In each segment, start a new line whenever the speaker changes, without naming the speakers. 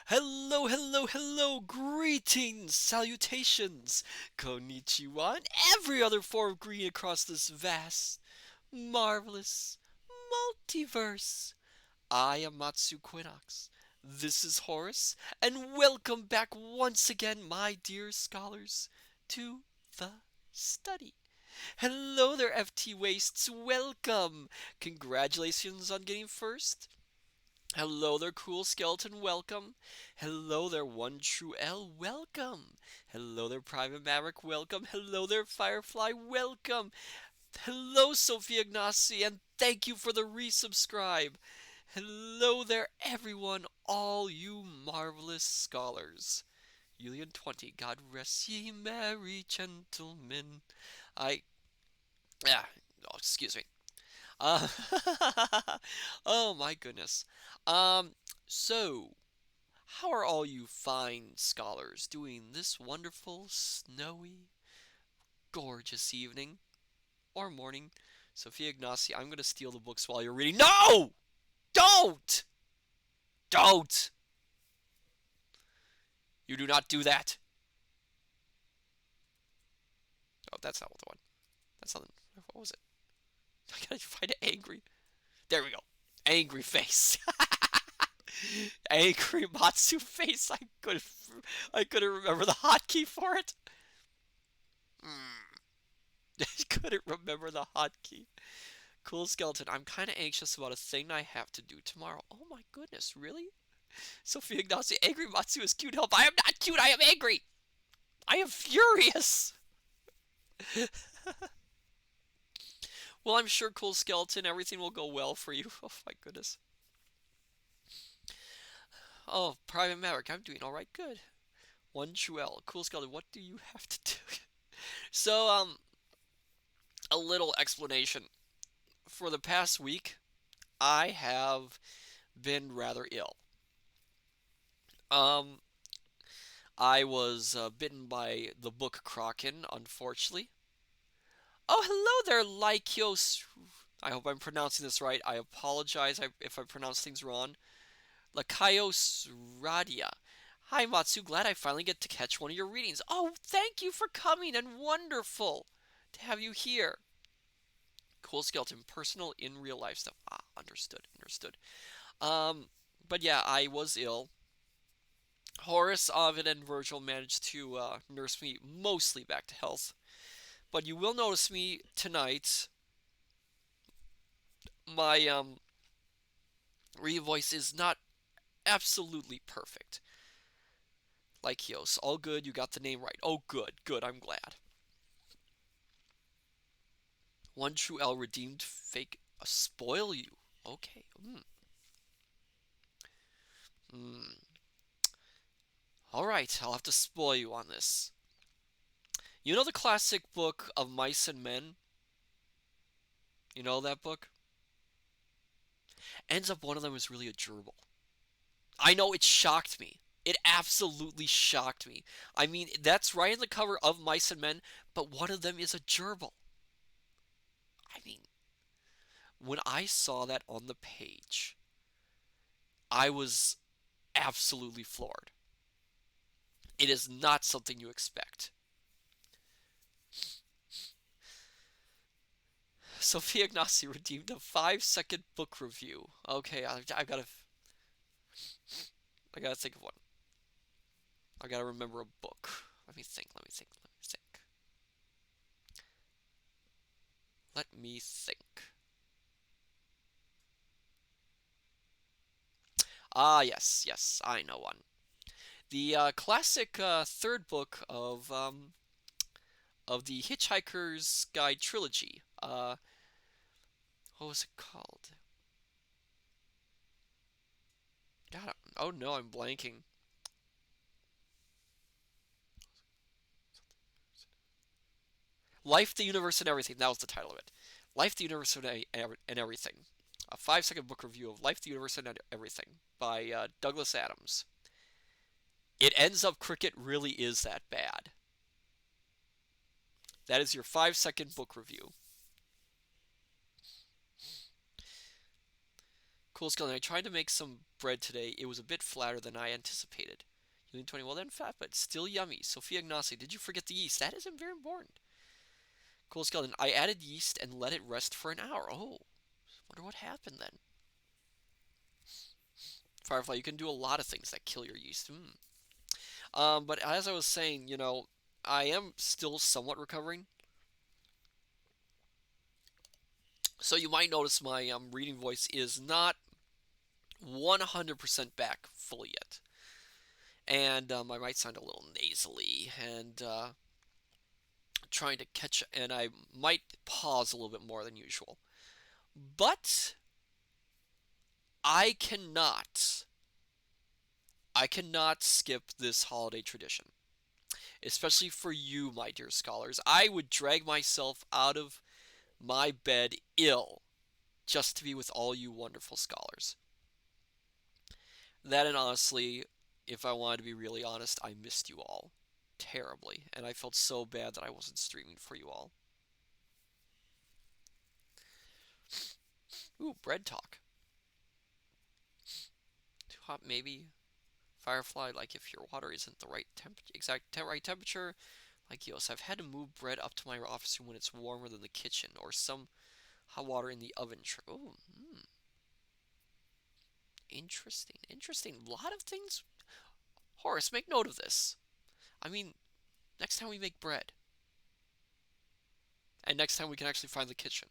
Hello, hello, hello, greetings, salutations, konnichiwa, and every other form of greeting across this vast, marvelous multiverse. I am Matsu Quinox. This is Horace, and welcome back once again, my dear scholars, to the study. Hello there, FT Wastes, welcome! Congratulations on getting first. Hello there, Cool Skeleton, welcome. Hello there, One True L, welcome. Hello there, Private Maverick, welcome. Hello there, Firefly, welcome. Hello, Sophia Ignacy, and thank you for the resubscribe. Hello there, everyone, all you marvelous scholars. Julian20, God rest ye merry gentlemen. I. Ah, oh, excuse me. Uh, oh my goodness. Um, so, how are all you fine scholars doing this wonderful, snowy, gorgeous evening or morning? Sophia Ignacy, I'm going to steal the books while you're reading. No! Don't! Don't! You do not do that. Oh, that's not the one. That's not. What was it? I gotta find it angry. There we go. Angry face. Angry Matsu face. I couldn't remember the hotkey for it. I couldn't remember the hotkey. Cool Skeleton, I'm kind of anxious about a thing I have to do tomorrow. Oh my goodness, really? Sophia Ignacy, angry Matsu is cute. Help! I am not cute. I am angry. I am furious. Well, I'm sure, Cool Skeleton, everything will go well for you. Oh my goodness. Oh, Private Maverick, I'm doing all right. Good. One True L. Cool Skeleton, what do you have to do? So, a little explanation. For the past week, I have been rather ill. Um, I was bitten by the book Kraken, unfortunately. Oh, hello there, Lykios. I hope I'm pronouncing this right. I apologize if I pronounce things wrong. Lakaios Radia. Hi, Matsu. Glad I finally get to catch one of your readings. Oh, thank you for coming and wonderful to have you here. Cool Skeleton, personal in real life stuff. Ah, understood, understood. Um, but yeah, I was ill. Horace, Ovid, and Virgil managed to nurse me mostly back to health. But you will notice me tonight. My read voice is not absolutely perfect. Like Hios, all good. You got the name right. Oh, good, good. I'm glad. One true L redeemed fake. Spoil you. Okay. Mm. All right. I'll have to spoil you on this. You know the classic book of Mice and Men? You know that book? Ends up one of them is really a gerbil. I know it shocked me. It absolutely shocked me. I mean, that's right in the cover of Mice and Men, but one of them is a gerbil. I mean, when I saw that on the page, I was absolutely floored. It is not something you expect. Sophia Ignacy redeemed a 5-second book review. Okay, I gotta think of one. I gotta remember a book. Let me think, let me think, let me think. Let me think. Ah, yes, yes, I know one. The classic third book of the Hitchhiker's Guide trilogy. What was it called? God, oh no, I'm blanking. Life, the Universe, and Everything. That was the title of it. Life, the Universe, and Everything. A 5-second book review of Life, the Universe, and Everything by Douglas Adams. It ends up Cricket really is that bad. That is your 5-second book review. Cool skeleton. I tried to make some bread today. It was a bit flatter than I anticipated. Union 20. Well then, fat, but still yummy. Sophia Ignacy. Did you forget the yeast? That is very important. Cool skeleton. I added yeast and let it rest for an hour. Oh, wonder what happened then. Firefly, you can do a lot of things that kill your yeast. But as I was saying, I am still somewhat recovering. So you might notice my reading voice is not 100% back fully yet. And I might sound a little nasally and trying to catch, and I might pause a little bit more than usual. But I cannot skip this holiday tradition, especially for you, my dear scholars. I would drag myself out of my bed ill just to be with all you wonderful scholars. That, and honestly, if I wanted to be really honest, I missed you all terribly, and I felt so bad that I wasn't streaming for you all. Ooh, bread talk. Too hot, maybe. Firefly, like if your water isn't the right temperature. Like, yes, I've had to move bread up to my office room when it's warmer than the kitchen, or some hot water in the oven. Oh, interesting, interesting. A lot of things. Horace, make note of this. I mean, next time we make bread, and next time we can actually find the kitchen.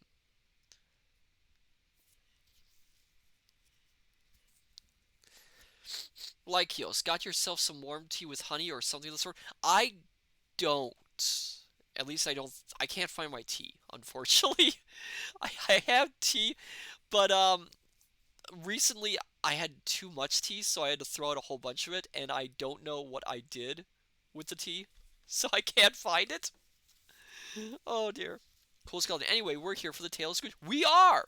Lykios, got yourself some warm tea with honey or something of the sort? I don't. At least I don't. I can't find my tea, unfortunately. I have tea, but recently I had too much tea, so I had to throw out a whole bunch of it, and I don't know what I did with the tea, so I can't find it. Oh dear. Cool skeleton. Anyway, we're here for the Tale of Scrooge. We are!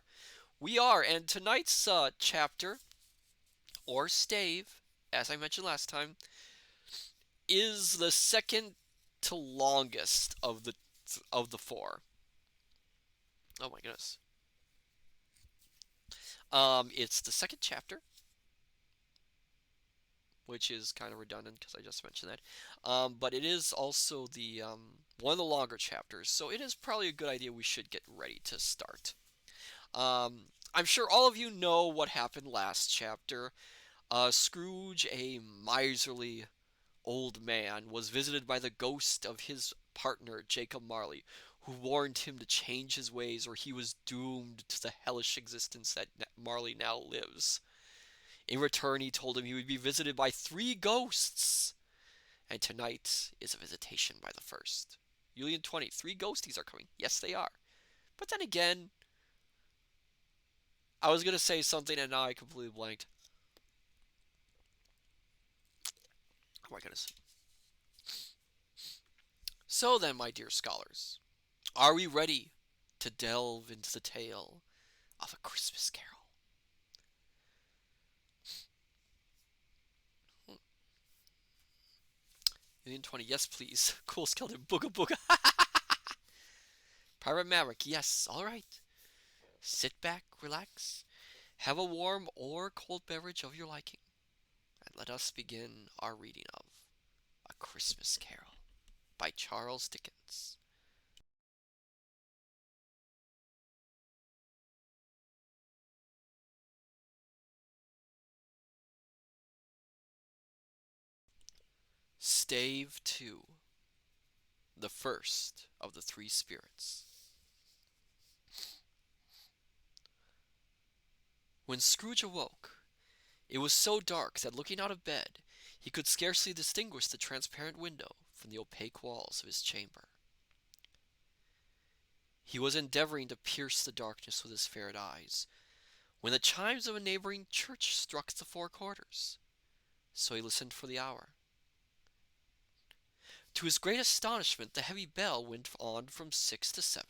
We are, and tonight's chapter, or stave, as I mentioned last time, is the second to longest of the four. Oh my goodness. It's the second chapter, which is kind of redundant because I just mentioned that. But it is also the one of the longer chapters, so it is probably a good idea we should get ready to start. I'm sure all of you know what happened last chapter. Scrooge, a miserly old man, was visited by the ghost of his partner, Jacob Marley, who warned him to change his ways or he was doomed to the hellish existence that Marley now lives. In return, he told him he would be visited by 3 ghosts, and tonight is a visitation by the first. Julian 20, 3 ghosties are coming. Yes, they are. But then again, I was going to say something and now I completely blanked. Oh my goodness. So then, my dear scholars, are we ready to delve into the tale of A Christmas Carol? Union 20, yes please. Cool skeleton, booga booga. Pirate Maverick, yes, alright. Sit back, relax, have a warm or cold beverage of your liking, and let us begin our reading of A Christmas Carol by Charles Dickens. Stave 2, the first of the 3 spirits. When Scrooge awoke, it was so dark that looking out of bed, he could scarcely distinguish the transparent window from the opaque walls of his chamber. He was endeavoring to pierce the darkness with his ferret eyes, when the chimes of a neighboring church struck the 4 quarters. So he listened for the hour. To his great astonishment, the heavy bell went on from 6 to 7,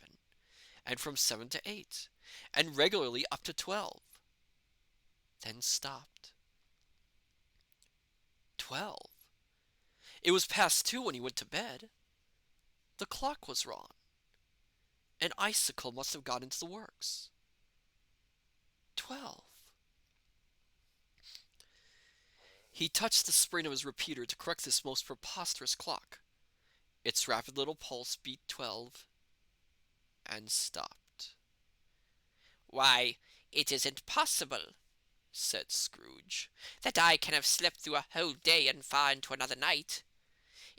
and from 7 to 8, and regularly up to 12, then stopped. 12. It was past 2 when he went to bed. The clock was wrong. An icicle must have got into the works. 12. He touched the spring of his repeater to correct this most preposterous clock. Its rapid little pulse beat 12 and stopped.
Why, it isn't possible, said Scrooge, that I can have slept through a whole day and far into another night.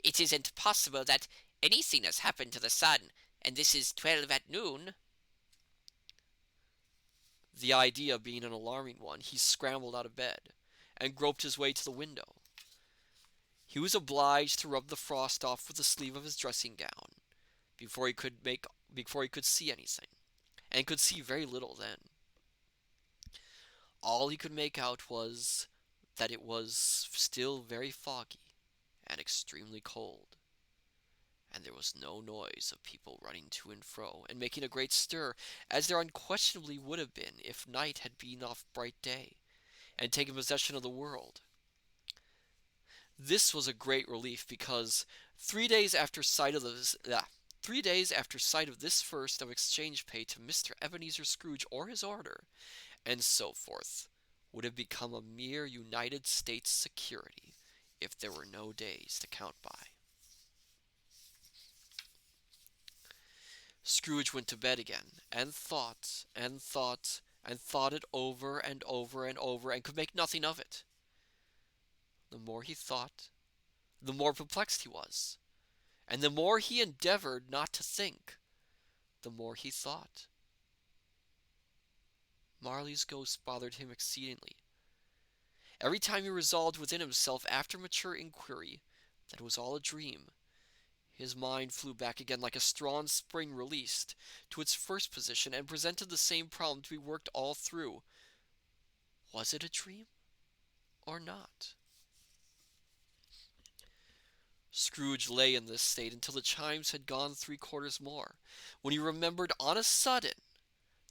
It isn't possible that anything has happened to the sun, and this is 12 at noon.
The idea being an alarming one, he scrambled out of bed and groped his way to the window. He was obliged to rub the frost off with the sleeve of his dressing gown before he could see anything, and could see very little then. All he could make out was that it was still very foggy and extremely cold, and there was no noise of people running to and fro and making a great stir, as there unquestionably would have been if night had been off bright day and taken possession of the world. This was a great relief, because 3 days after sight of this, 3 days after sight of this first of exchange pay to Mr. Ebenezer Scrooge or his order, and so forth, would have become a mere United States security if there were no days to count by. Scrooge went to bed again, and thought, and thought, and thought it over and over and over, and could make nothing of it. The more he thought, the more perplexed he was, and the more he endeavored not to think, the more he thought. Marley's ghost bothered him exceedingly. Every time he resolved within himself, after mature inquiry, that it was all a dream, his mind flew back again like a strong spring released to its first position, and presented the same problem to be worked all through. Was it a dream or not? Scrooge lay in this state until the chimes had gone 3/4 more, when he remembered on a sudden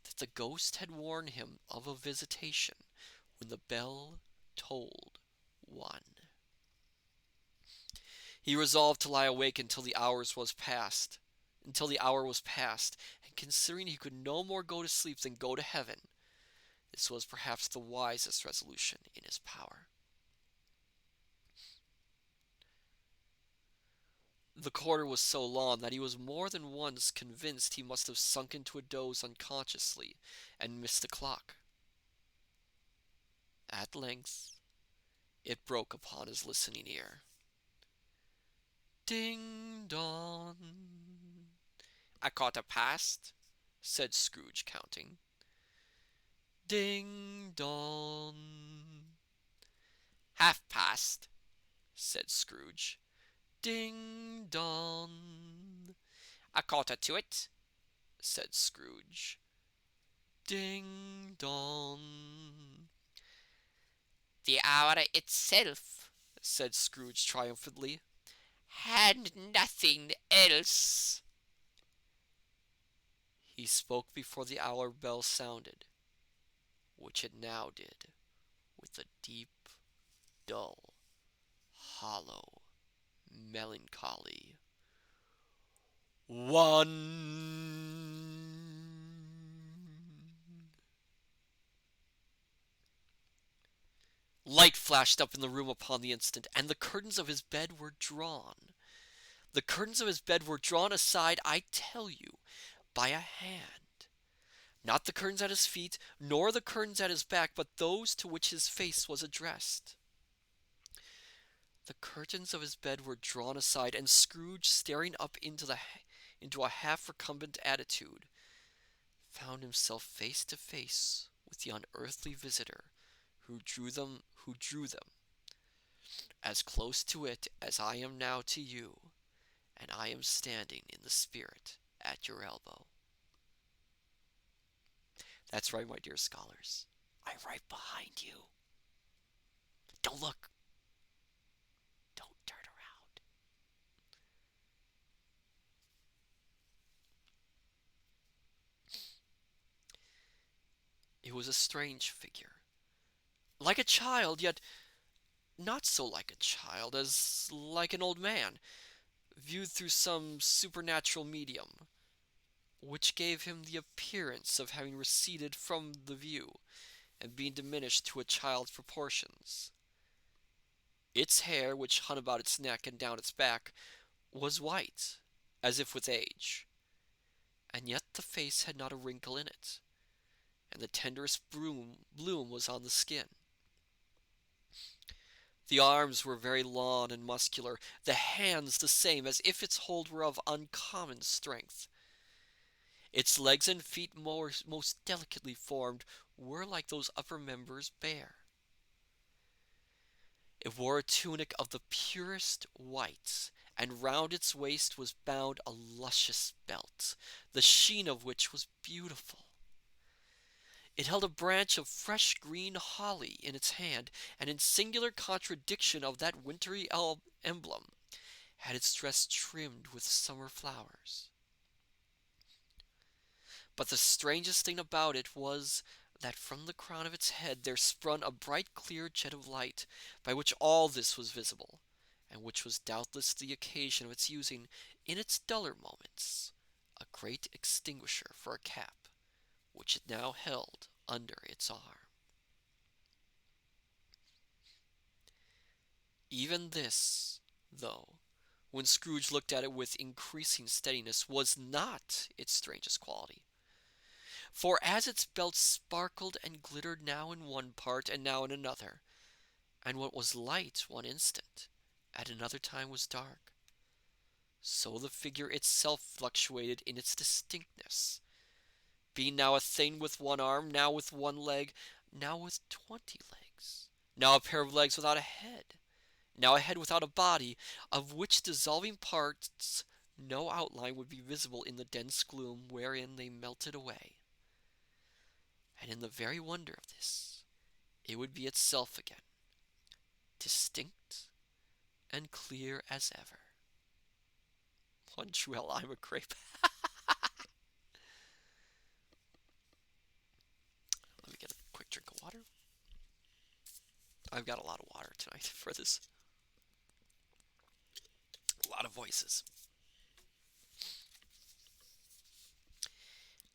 that the ghost had warned him of a visitation when the bell tolled 1. He resolved to lie awake until the hour was past, and considering he could no more go to sleep than go to heaven, this was perhaps the wisest resolution in his power. The quarter was so long that he was more than once convinced he must have sunk into a doze unconsciously and missed the clock. At length it broke upon his listening ear. Ding dong.
"A quarter past," said Scrooge, counting.
Ding dong.
"Half past," said Scrooge.
Ding dong.
"A quarter to it,"
said Scrooge. Ding dong.
"The hour itself,"
said Scrooge triumphantly.
"and nothing else."
He spoke before the hour bell sounded, which it now did, with a deep, dull, hollow, melancholy 1. Light flashed up in the room upon the instant, and the curtains of his bed were drawn. The curtains of his bed were drawn aside, I tell you, by a hand. Not the curtains at his feet, nor the curtains at his back, but those to which his face was addressed. The curtains of his bed were drawn aside, and Scrooge, staring up into a half-recumbent attitude, found himself face to face with the unearthly visitor who drew them as close to it as I am now to you, and I am standing in the spirit at your elbow. That's right, my dear scholars. I'm right behind you. Don't look. Don't turn around. It was a strange figure. Like a child, yet not so like a child as like an old man, viewed through some supernatural medium, which gave him the appearance of having receded from the view and being diminished to a child's proportions. Its hair, which hung about its neck and down its back, was white, as if with age, and yet the face had not a wrinkle in it, and the tenderest bloom was on the skin. The arms were very long and muscular, the hands the same, as if its hold were of uncommon strength. Its legs and feet, most delicately formed, were like those upper members bare. It wore a tunic of the purest white, and round its waist was bound a luscious belt, the sheen of which was beautiful. It held a branch of fresh green holly in its hand, and in singular contradiction of that wintry emblem, had its dress trimmed with summer flowers. But the strangest thing about it was that from the crown of its head there sprung a bright clear jet of light, by which all this was visible, and which was doubtless the occasion of its using, in its duller moments, a great extinguisher for a cap, which it now held under its arm. Even this, though, when Scrooge looked at it with increasing steadiness, was not its strangest quality. For as its belt sparkled and glittered now in one part and now in another, and what was light one instant, at another time was dark, so the figure itself fluctuated in its distinctness, being now a thing with one arm, now with one leg, now with 20 legs, now a pair of legs without a head, now a head without a body, of which dissolving parts no outline would be visible in the dense gloom wherein they melted away. And in the very wonder of this, it would be itself again, distinct and clear as ever. One true hell, I'm a grape. Let me get a quick drink of water. I've got a lot of water tonight for this. A lot of voices.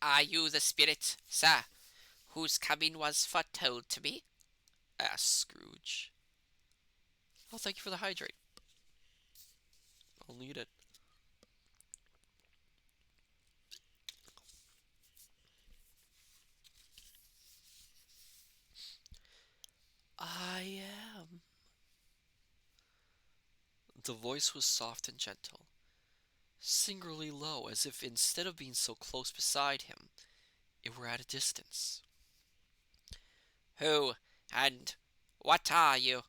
Are you the spirit, sir, whose coming was foretold to me?
Asked Scrooge. Oh, thank you for the hydrate. I'll need it. I am. The voice was soft and gentle, singularly low, as if instead of being so close beside him, it were at a distance.
Who and what are you?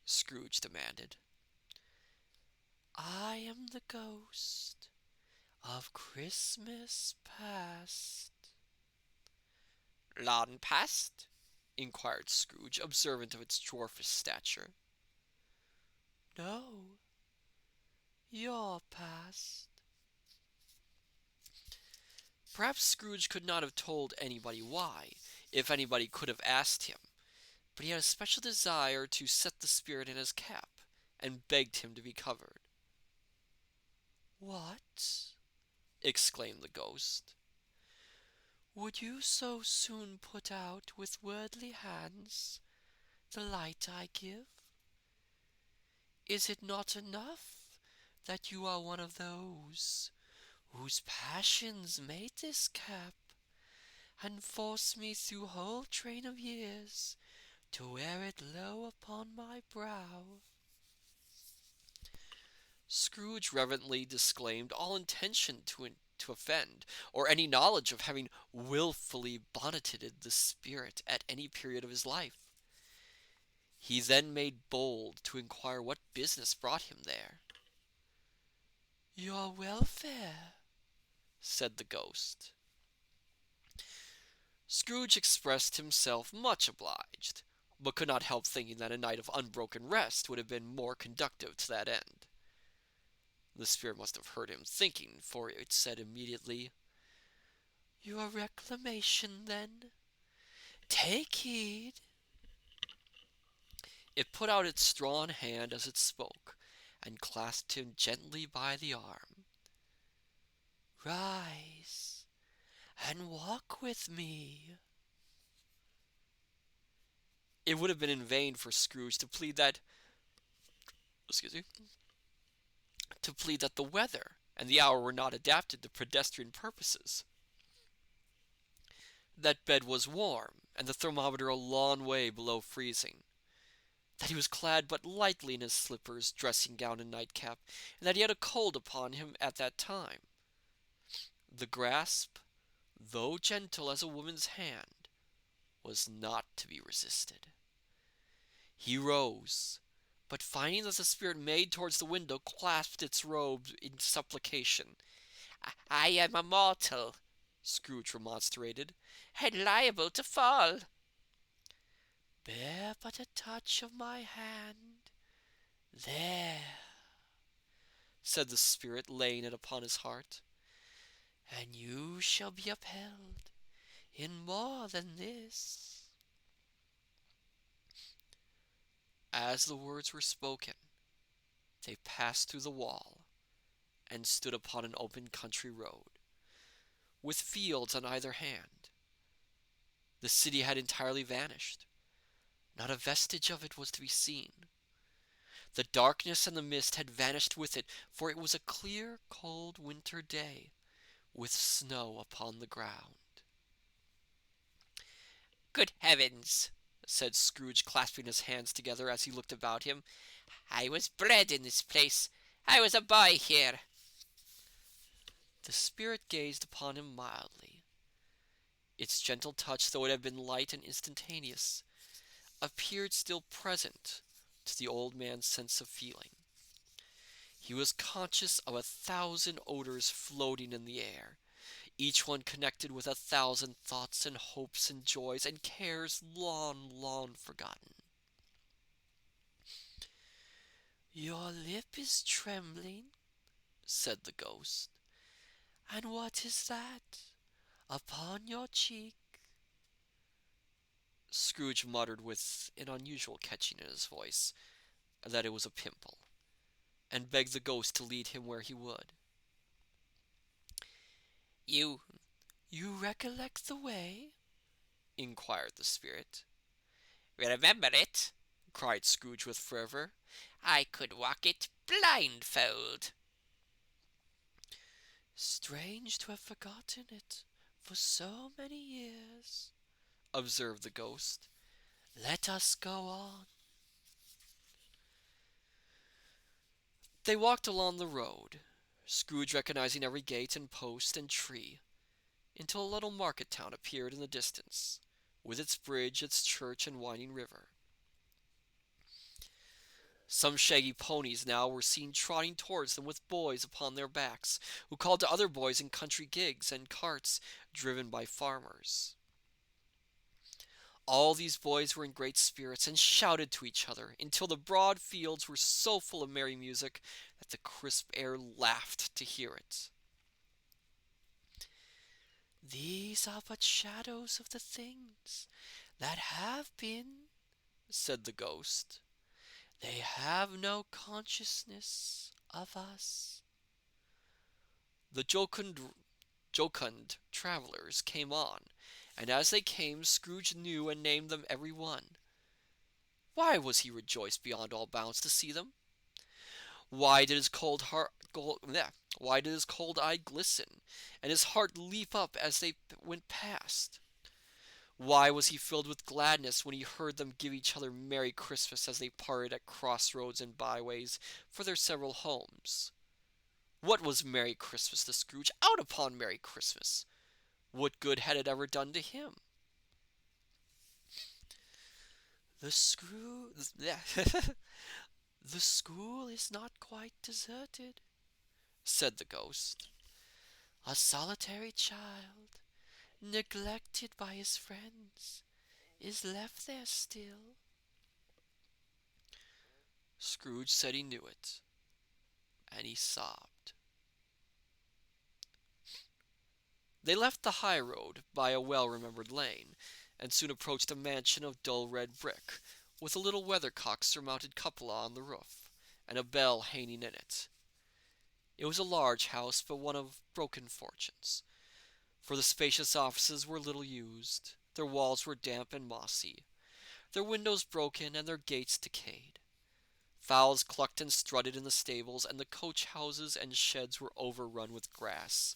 Scrooge demanded. I am the ghost of Christmas past.
Long past?
Inquired Scrooge, observant of its dwarfish stature. No, your past. Perhaps Scrooge could not have told anybody why, if anybody could have asked him, but he had a special desire to set the spirit in his cap, and begged him to be covered. What? Exclaimed the ghost. Would you so soon put out with worldly hands the light I give? Is it not enough that you are one of those whose passions made this cap, and forced me through whole train of years to wear it low upon my brow? Scrooge reverently disclaimed all intention to offend, or any knowledge of having wilfully bonneted the spirit at any period of his life. He then made bold to inquire what business brought him there. Your welfare, said the ghost. Scrooge expressed himself much obliged, but could not help thinking that a night of unbroken rest would have been more conducive to that end. The spirit must have heard him thinking, for it said immediately, Your reclamation, then. Take heed. It put out its strong hand as it spoke, and clasped him gently by the arm. Rise, and walk with me. It would have been in vain for Scrooge to plead that excuse me, to plead that the weather and the hour were not adapted to pedestrian purposes. That bed was warm, and the thermometer a long way below freezing. That he was clad but lightly in his slippers, dressing gown, and nightcap, and that he had a cold upon him at that time. The grasp, though gentle as a woman's hand, was not to be resisted. He rose, but finding that the spirit made towards the window, clasped its robes in supplication.
I am a mortal,
Scrooge remonstrated.
and liable to fall.
Bear but a touch of my hand. There, said the spirit, laying it upon his heart, and you shall be upheld in more than this. As the words were spoken, they passed through the wall and stood upon an open country road, with fields on either hand. The city had entirely vanished. Not a vestige of it was to be seen. The darkness and the mist had vanished with it, for it was a clear, cold winter day, with snow upon the ground.
Good heavens,
Said Scrooge, clasping his hands together as he looked about him.
I was bred in this place. I was a boy here.
The spirit gazed upon him mildly. Its gentle touch, though it had been light and instantaneous, appeared still present to the old man's sense of feeling. He was conscious of 1,000 odors floating in the air, each one connected with 1,000 thoughts and hopes and joys and cares long, long forgotten. Your lip is trembling, said the ghost. And what is that upon your cheek? Scrooge muttered with an unusual catching in his voice that it was a pimple, and begged the ghost to lead him where he would.
You
You recollect the way? Inquired the spirit.
remember it?
Cried Scrooge with fervor.
I could walk it blindfold.
Strange to have forgotten it for so many years, observed the ghost. Let us go on. They walked along the road, Scrooge recognizing every gate and post and tree, until a little market town appeared in the distance, with its bridge, its church, and winding river. Some shaggy ponies now were seen trotting towards them with boys upon their backs, who called to other boys in country gigs and carts driven by farmers. All these boys were in great spirits and shouted to each other until the broad fields were so full of merry music that the crisp air laughed to hear it. These are but shadows of the things that have been, said the ghost. They have no consciousness of us. The jocund travelers came on, and as they came, Scrooge knew and named them every one. Why was he rejoiced beyond all bounds to see them? Why did his why did his cold eye glisten, and his heart leap up as they went past? Why was he filled with gladness when he heard them give each other Merry Christmas as they parted at crossroads and byways for their several homes? What was Merry Christmas to Scrooge? Out upon Merry Christmas! What good had it ever done to him? The school is not quite deserted, said the ghost. A solitary child, neglected by his friends, is left there still. Scrooge said he knew it, and he sobbed. They left the high road by a well-remembered lane, and soon approached a mansion of dull red brick, with a little weathercock-surmounted cupola on the roof, and a bell hanging in it. It was a large house, but one of broken fortunes, for the spacious offices were little used, their walls were damp and mossy, their windows broken, and their gates decayed. Fowls clucked and strutted in the stables, and the coach houses and sheds were overrun with grass.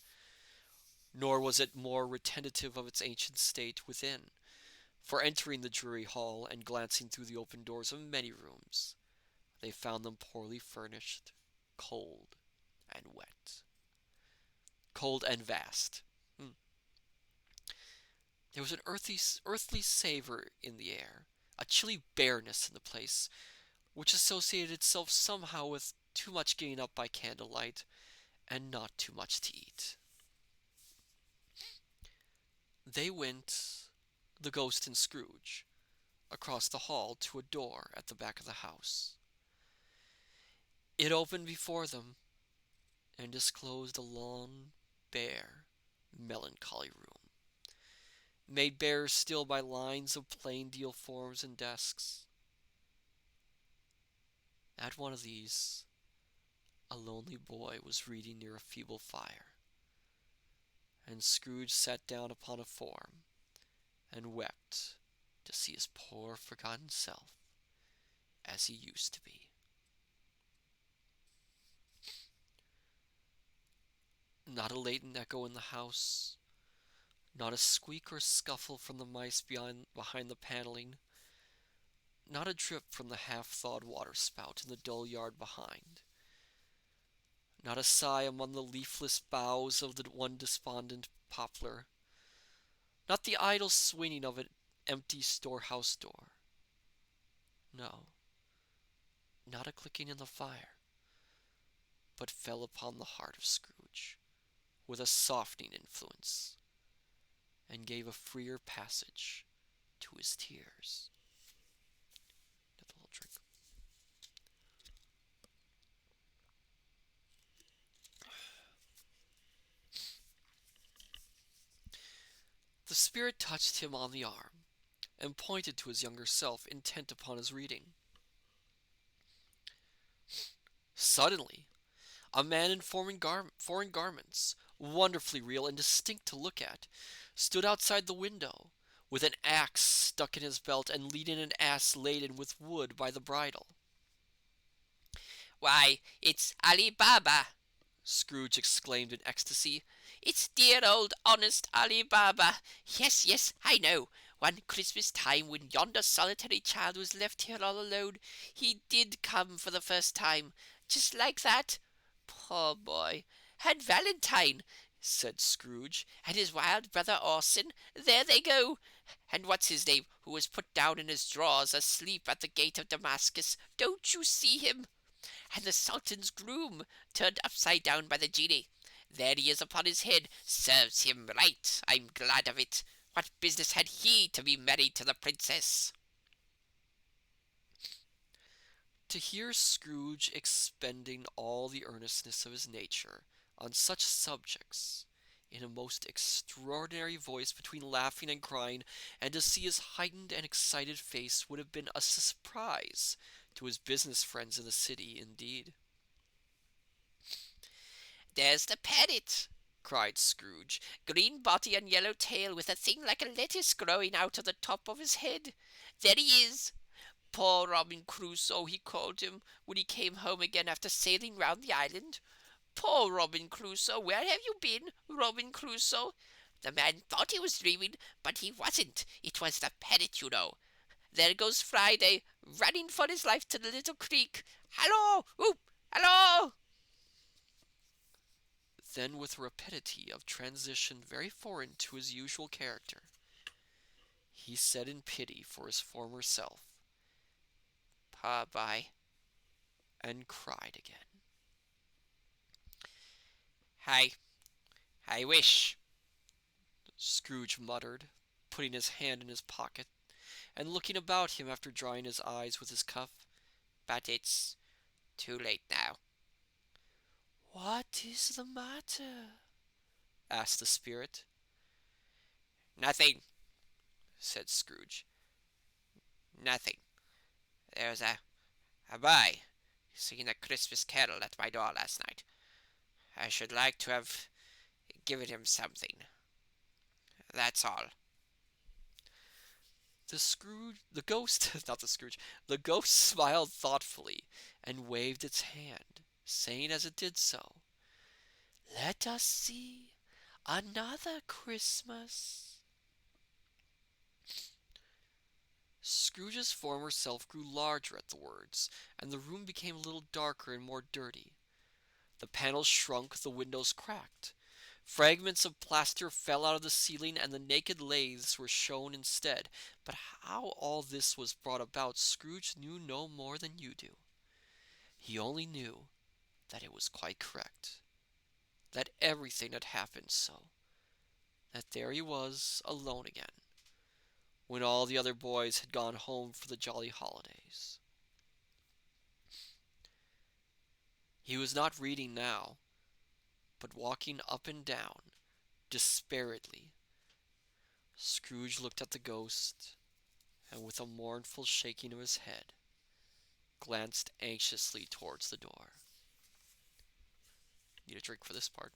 Nor was it more retentive of its ancient state within, for entering the dreary hall and glancing through the open doors of many rooms, they found them poorly furnished, cold, and wet. Cold and vast. There was an earthly savor in the air, a chilly bareness in the place, which associated itself somehow with too much getting up by candlelight and not too much to eat. They went, the ghost and Scrooge, across the hall to a door at the back of the house. It opened before them and disclosed a long, bare, melancholy room, made bare still by lines of plain deal forms and desks. At one of these, a lonely boy was reading near a feeble fire, and Scrooge sat down upon a form and wept to see his poor forgotten self as he used to be. Not a latent echo in the house, not a squeak or scuffle from the mice behind the paneling, not a drip from the half-thawed water-spout in the dull yard behind, not a sigh among the leafless boughs of the one despondent poplar, not the idle swinging of an empty storehouse door. No, not a clicking in the fire, but fell upon the heart of Scrooge with a softening influence, and gave a freer passage to his tears. Get a little drink. The spirit touched him on the arm, and pointed to his younger self, intent upon his reading. Suddenly, a man in foreign garments, wonderfully real and distinct to look at, stood outside the window, with an axe stuck in his belt and leading an ass laden with wood by the bridle.
Why, it's Ali Baba! Scrooge exclaimed in ecstasy. It's dear old honest Ali Baba! Yes, yes, I know. One Christmas time, when yonder solitary child was left here all alone, he did come for the first time, just like that. Poor boy! And Valentine, said Scrooge, and his wild brother Orson, there they go. And what's his name, who was put down in his drawers asleep at the gate of Damascus? Don't you see him? And the Sultan's groom, turned upside down by the genie. There he is upon his head. Serves him right. I'm glad of it. What business had he to be married to the princess?
To hear Scrooge expending all the earnestness of his nature on such subjects, in a most extraordinary voice between laughing and crying, and to see his heightened and excited face, would have been a surprise to his business friends in the city, indeed.
There's the parrot, cried Scrooge. Green body and yellow tail, with a thing like a lettuce growing out of the top of his head. There he is. Poor Robin Crusoe, he called him, when he came home again after sailing round the island. Poor Robin Crusoe, where have you been, Robin Crusoe? The man thought he was dreaming, but he wasn't. It was the parrot, you know. There goes Friday, running for his life to the little creek. Hallo! Oop! Hallo!
Then, with a rapidity of transition very foreign to his usual character, he said in pity for his former self,
Poor boy,
and cried again.
I wish,
Scrooge muttered, putting his hand in his pocket, and looking about him after drying his eyes with his cuff.
but it's too late now.
What is the matter? Asked the spirit.
Nothing, said Scrooge. Nothing. There was a boy singing a Christmas carol at my door last night. I should like to have given him something. That's all.
The ghost, not the Scrooge, the ghost smiled thoughtfully and waved its hand, saying as it did so, "Let us see another Christmas." Scrooge's former self grew larger at the words, and the room became a little darker and more dirty. The panels shrunk, the windows cracked. Fragments of plaster fell out of the ceiling, and the naked laths were shown instead. But how all this was brought about, Scrooge knew no more than you do. He only knew that it was quite correct, that everything had happened so, that there he was alone again, when all the other boys had gone home for the jolly holidays. He was not reading now, but walking up and down, despairedly. Scrooge looked at the ghost, and with a mournful shaking of his head, glanced anxiously towards the door. Need a drink for this part.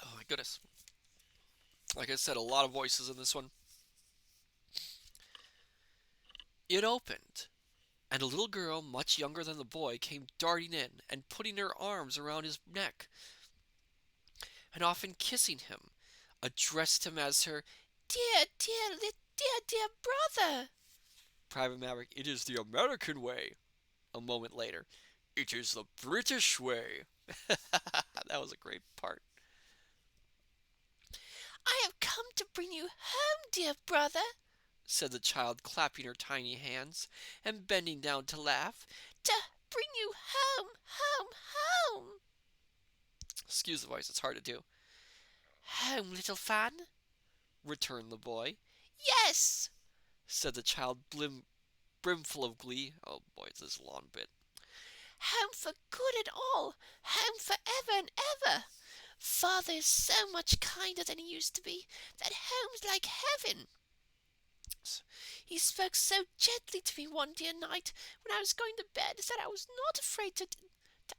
Oh my goodness. Like I said, a lot of voices in this one. It opened, and a little girl, much younger than the boy, came darting in and putting her arms around his neck, and often kissing him, addressed him as her dear brother. Private Maverick, it is the American way. A moment later, it is the British way. That was a great part.
I have come to bring you home, dear brother,
said the child, clapping her tiny hands and bending down to laugh.
To bring you home, home.
Excuse the voice, it's hard to do.
Home, little fan,
returned the boy.
Yes,
said the child, brimful of glee. Oh boy, it's this long bit.
Home for good and all, home for ever and ever. Father is so much kinder than he used to be, that home's like heaven. He spoke so gently to me one dear night when I was going to bed that I was not afraid to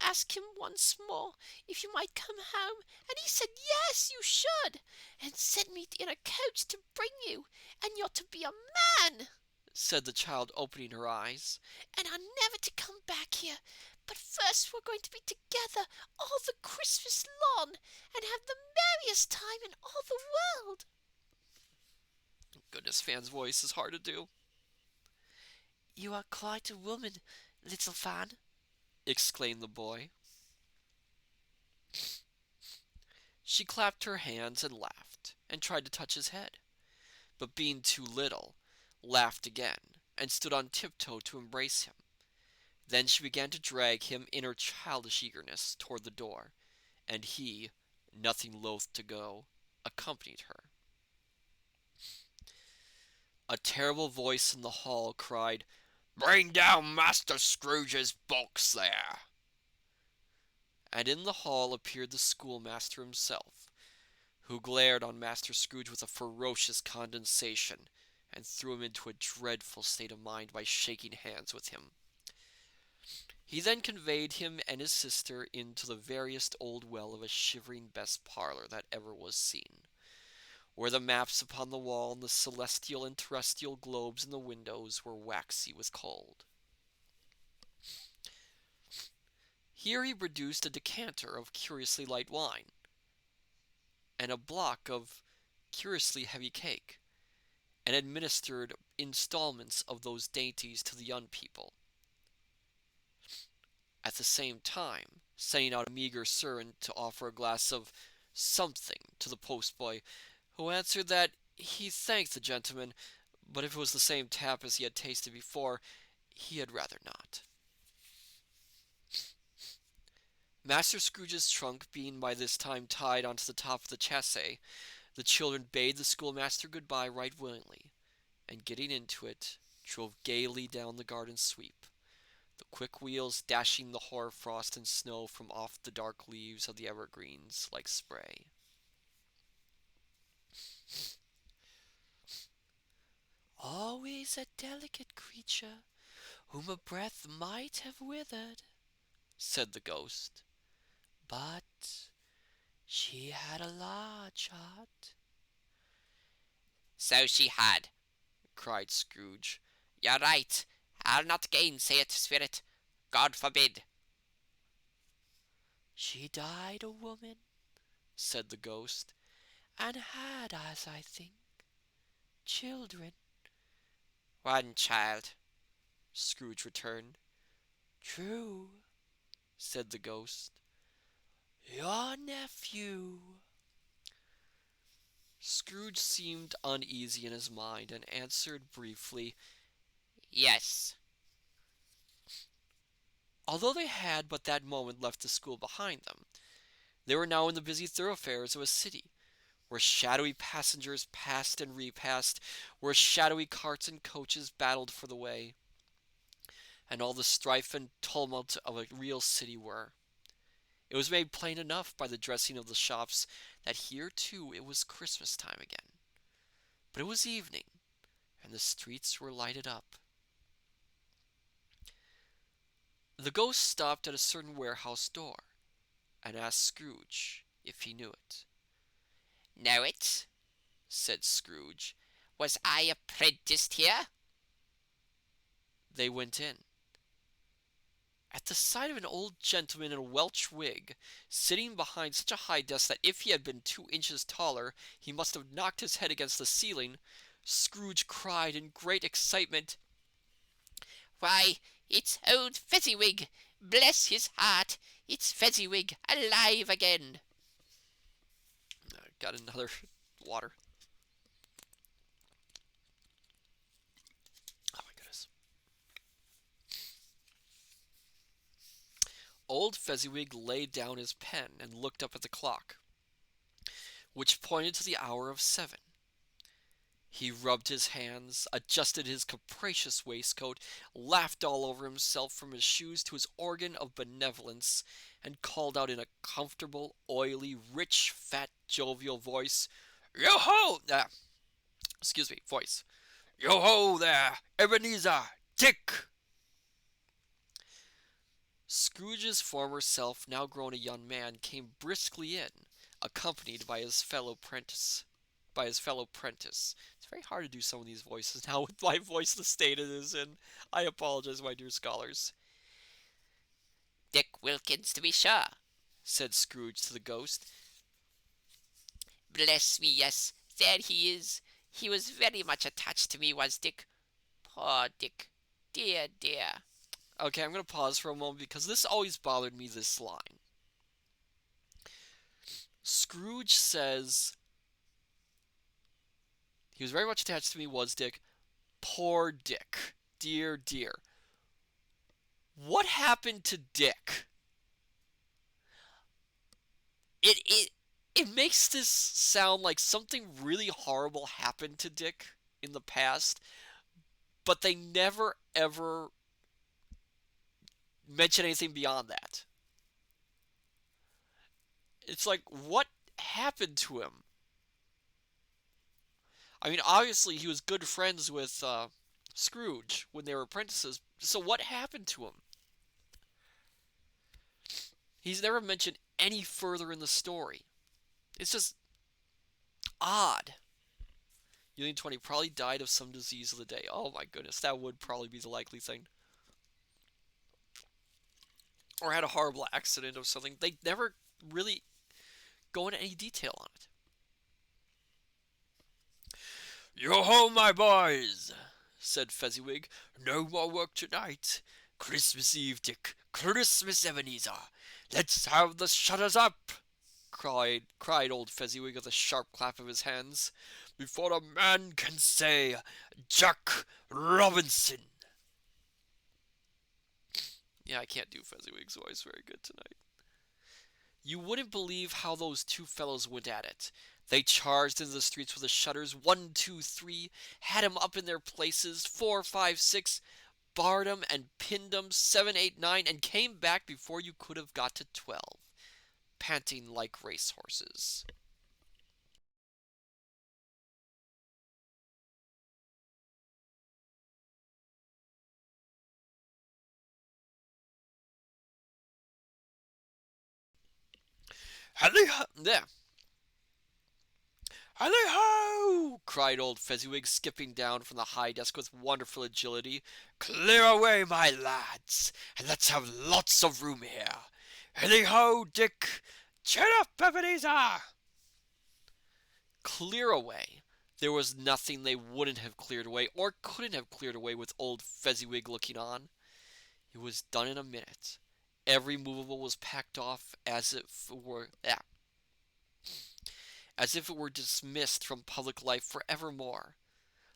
ask him once more if you might come home, and he said yes, you should, and sent me in a coach to bring you, and you're to be a man,
said the child, opening her eyes,
and are never to come back here. But first we're going to be together all the Christmas long, and have the merriest time in all the world.
Goodness, Fan's voice is hard to do.
You are quite a woman, little Fan,
exclaimed the boy. She clapped her hands and laughed, and tried to touch his head, but being too little, laughed again, and stood on tiptoe to embrace him. Then she began to drag him in her childish eagerness toward the door, and he, nothing loath to go, accompanied her. A terrible voice in the hall cried, "Bring down Master Scrooge's box there!" And in the hall appeared the schoolmaster himself, who glared on Master Scrooge with a ferocious condescension, and threw him into a dreadful state of mind by shaking hands with him. He then conveyed him and his sister into the veriest old well of a shivering best parlor that ever was seen, where the maps upon the wall and the celestial and terrestrial globes in the windows were waxy with cold. Here he produced a decanter of curiously light wine, and a block of curiously heavy cake, and administered installments of those dainties to the young people, at the same time sending out a meager servant to offer a glass of something to the postboy, who answered that he thanked the gentleman, but if it was the same tap as he had tasted before, he had rather not. Master Scrooge's trunk being by this time tied onto the top of the chaise, the children bade the schoolmaster good-bye right willingly, and getting into it, drove gaily down the garden sweep, the quick wheels dashing the hoar frost and snow from off the dark leaves of the evergreens like spray. Always a delicate creature, whom a breath might have withered, said the ghost, but She had a large heart,
So she had, cried Scrooge. You're right. I'll not gainsay it, Spirit. God forbid.
she died a woman, said the ghost, and had, as I think, children.
One child,
Scrooge returned. True, said the ghost. Your nephew. Scrooge seemed uneasy in his mind and answered briefly.
yes.
Although they had but that moment left the school behind them, they were now in the busy thoroughfares of a city, where shadowy passengers passed and repassed, where shadowy carts and coaches battled for the way, and all the strife and tumult of a real city were. It was made plain enough by the dressing of the shops that here too it was Christmas time again. But it was evening, and the streets were lighted up. The ghost stopped at a certain warehouse door, and asked Scrooge if he knew it.
Know it? Said Scrooge. Was I apprenticed here?
They went in. At the sight of an old gentleman in a Welsh wig, sitting behind such a high desk that if he had been 2 inches taller he must have knocked his head against the ceiling, Scrooge cried in great excitement,
Why, it's old Fezziwig! Bless his heart! It's Fezziwig alive again!
got another water. Oh my goodness. Old Fezziwig laid down his pen and looked up at the clock, which pointed to the hour of 7. He rubbed his hands, adjusted his capacious waistcoat, laughed all over himself from his shoes to his organ of benevolence, and called out in a comfortable, oily, rich, fat, jovial voice, Yo-ho! Voice. Yo-ho there, Ebenezer! Dick! Scrooge's former self, now grown a young man, came briskly in, accompanied by his fellow prentice. It's very hard to do some of these voices now with my voice the state it is in. I apologize, my dear scholars,
Dick Wilkins, to be sure,
said Scrooge to the ghost.
Bless me, yes, there he is. He was very much attached to me, was Dick. Poor Dick. Dear, dear.
Okay, I'm going to pause for a moment because this always bothered me, this line. Scrooge says, he was very much attached to me, was Dick. Poor Dick. Dear, dear. What happened to Dick? It makes this sound like something really horrible happened to Dick in the past, but they never ever mention anything beyond that. It's like, what happened to him? I mean, obviously he was good friends with Scrooge when they were apprentices, so what happened to him? He's never mentioned any further in the story. It's just odd. Union 20 probably died of some disease of the day. Oh my goodness, that would probably be the likely thing. Or had a horrible accident or something. They never really go into any detail on it. Yo ho, my boys, said Fezziwig. No more work tonight. Christmas Eve, Dick. Christmas, Ebenezer. Let's have the shutters up, cried old Fezziwig with a sharp clap of his hands, before a man can say Jack Robinson. Yeah, I can't do Fezziwig's voice very good tonight. You wouldn't believe how those two fellows went at it. They charged into the streets with the shutters, 1, 2, 3, had 'em up in their places, 4, 5, 6, barred 'em and pinned 'em, 7, 8, 9, and came back before you could have got to 12, panting like racehorses. There. Hally-ho! Cried old Fezziwig, skipping down from the high desk with wonderful agility. Clear away, my lads, and let's have lots of room here. Hilly-ho, Dick! Chin up, Ebenezer! Clear away. There was nothing they wouldn't have cleared away, or couldn't have cleared away with old Fezziwig looking on. It was done in a minute. Every movable was packed off as if it were dismissed from public life forevermore.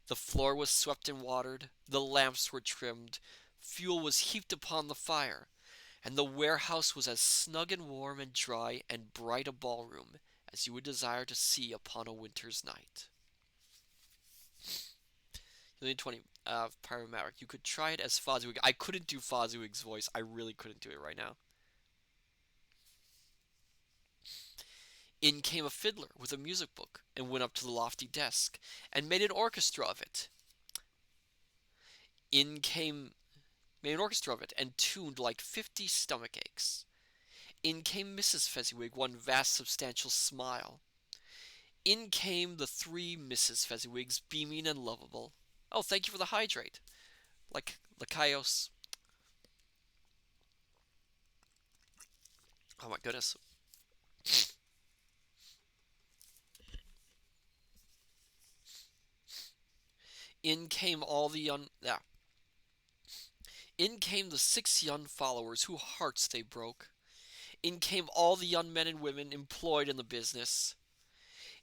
The floor was swept and watered, the lamps were trimmed, fuel was heaped upon the fire, and the warehouse was as snug and warm and dry and bright a ballroom as you would desire to see upon a winter's night. Million 20 Pyro Maverick. You could try it as Fozziwig. I couldn't do Fozziwig's voice. I really couldn't do it right now. In came a fiddler with a music book and went up to the lofty desk and made an orchestra of it. In came Made an orchestra of it and tuned like 50 stomach aches. In came Mrs. Fezziwig, one vast substantial smile. In came the three Mrs. Fezziwigs, beaming and lovable. Oh, thank you for the hydrate. Like Lacaios. Oh my goodness. In came all the In came the 6 young followers, whose hearts they broke. In came all the young men and women employed in the business.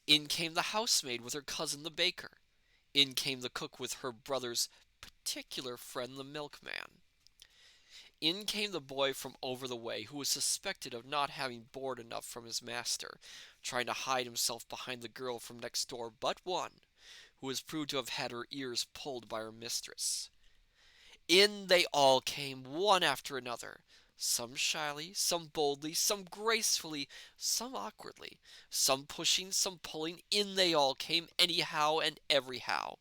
In came the housemaid with her cousin the baker. In came the cook with her brother's particular friend the milkman. In came the boy from over the way, who was suspected of not having board enough from his master, trying to hide himself behind the girl from next door but one, who was proved to have had her ears pulled by her mistress. In they all came, one after another, some shyly, some boldly, some gracefully, some awkwardly, some pushing, some pulling. In they all came, anyhow and everyhow.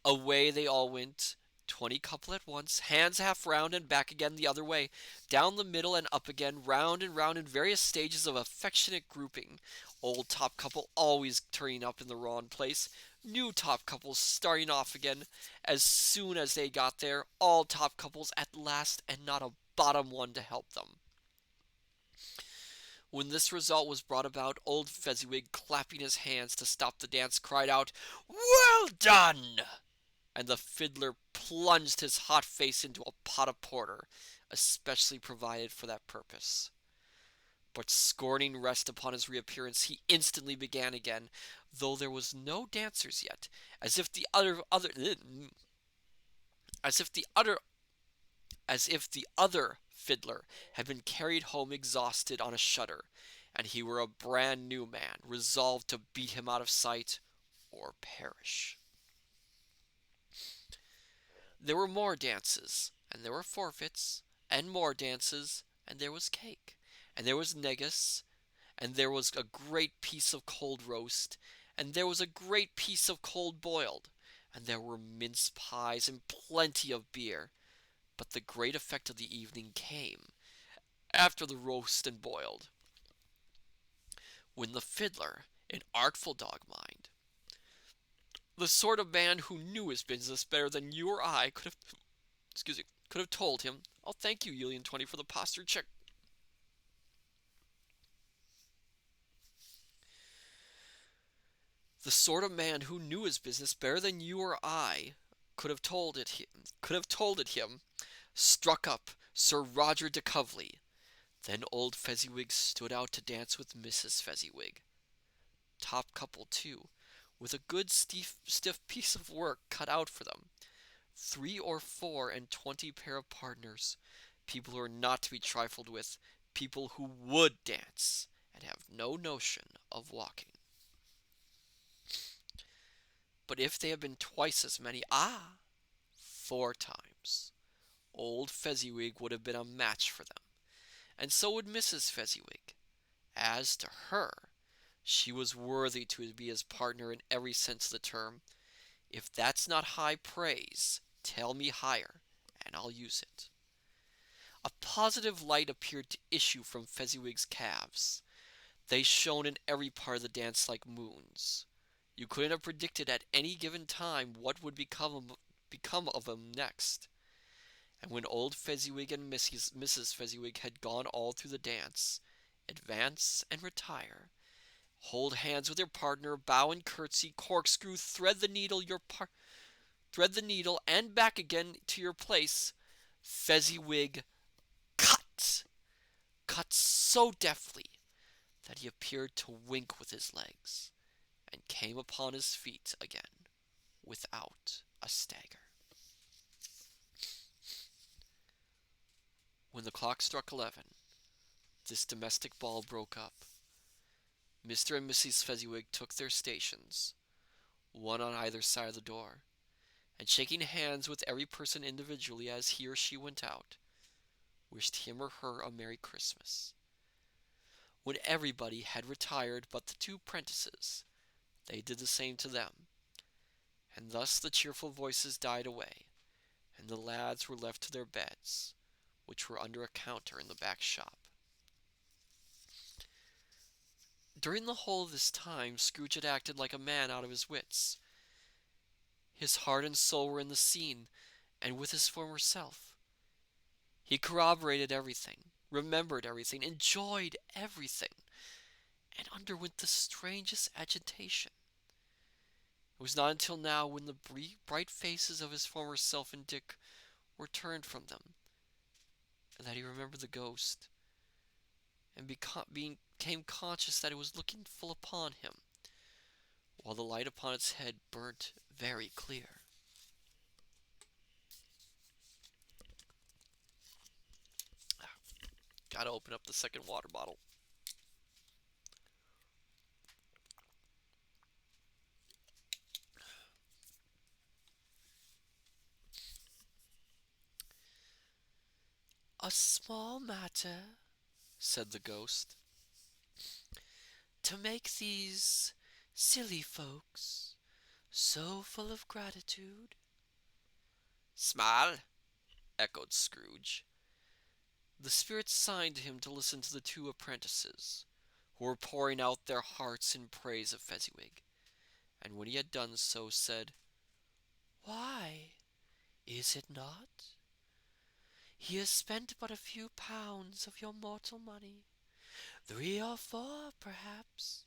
Away they all went, 20 couple at once, hands half round and back again the other way, down the middle and up again, round and round in various stages of affectionate grouping. Old top couple always turning up in the wrong place, new top couples starting off again as soon as they got there, all top couples at last, and not a bottom one to help them. When this result was brought about, old Fezziwig, clapping his hands to stop the dance, cried out, "Well done!" And the fiddler plunged his hot face into a pot of porter, especially provided for that purpose. But scorning rest upon his reappearance, he instantly began again, though there was no dancers yet, as if the other fiddler had been carried home exhausted on a shutter, and he were a brand new man, resolved to beat him out of sight or perish. There were more dances, and there were forfeits, and more dances, and there was cake, and there was negus, and there was a great piece of cold roast, and there was a great piece of cold boiled, and there were mince pies and plenty of beer. But the great effect of the evening came after the roast and boiled, when the fiddler, an artful dog mind, the sort of man who knew his business better than you or I could have told him. Oh, thank you, Julian20, for the posture check. The sort of man who knew his business better than you or I could have told it him, struck up Sir Roger de Coverley. Then old Fezziwig stood out to dance with Mrs. Fezziwig. Top couple, too, with a good stiff piece of work cut out for them. 3 or 4 and 20 pair of partners, people who are not to be trifled with, people who would dance and have no notion of walking. But if they had been twice as many, 4 times, old Fezziwig would have been a match for them, and so would Mrs. Fezziwig. As to her, she was worthy to be his partner in every sense of the term. If that's not high praise, tell me higher, and I'll use it. A positive light appeared to issue from Fezziwig's calves. They shone in every part of the dance like moons. You couldn't have predicted at any given time what would become of him next. And when old Fezziwig and Mrs. Fezziwig had gone all through the dance, advance and retire, hold hands with your partner, bow and curtsy, corkscrew, thread the needle, and back again to your place, Fezziwig cut so deftly that he appeared to wink with his legs, and came upon his feet again without a stagger. When the clock struck 11, this domestic ball broke up. Mr. and Mrs. Fezziwig took their stations, one on either side of the door, and shaking hands with every person individually as he or she went out, wished him or her a Merry Christmas. When everybody had retired but the two prentices, they did the same to them, and thus the cheerful voices died away, and the lads were left to their beds, which were under a counter in the back shop. During the whole of this time, Scrooge had acted like a man out of his wits. His heart and soul were in the scene, and with his former self. He corroborated everything, remembered everything, enjoyed everything, and underwent the strangest agitation. It was not until now, when the bright faces of his former self and Dick were turned from them, that he remembered the ghost, and became conscious that it was looking full upon him, while the light upon its head burnt very clear. Gotta open up the second water bottle. A small matter, said the ghost, to make these silly folks so full of gratitude.
Small,
Echoed Scrooge. The spirit signed to him to listen to the two apprentices, who were pouring out their hearts in praise of Fezziwig, and when he had done so, said, "Why, is it not? He has spent but a few pounds of your mortal money, 3 or 4, perhaps.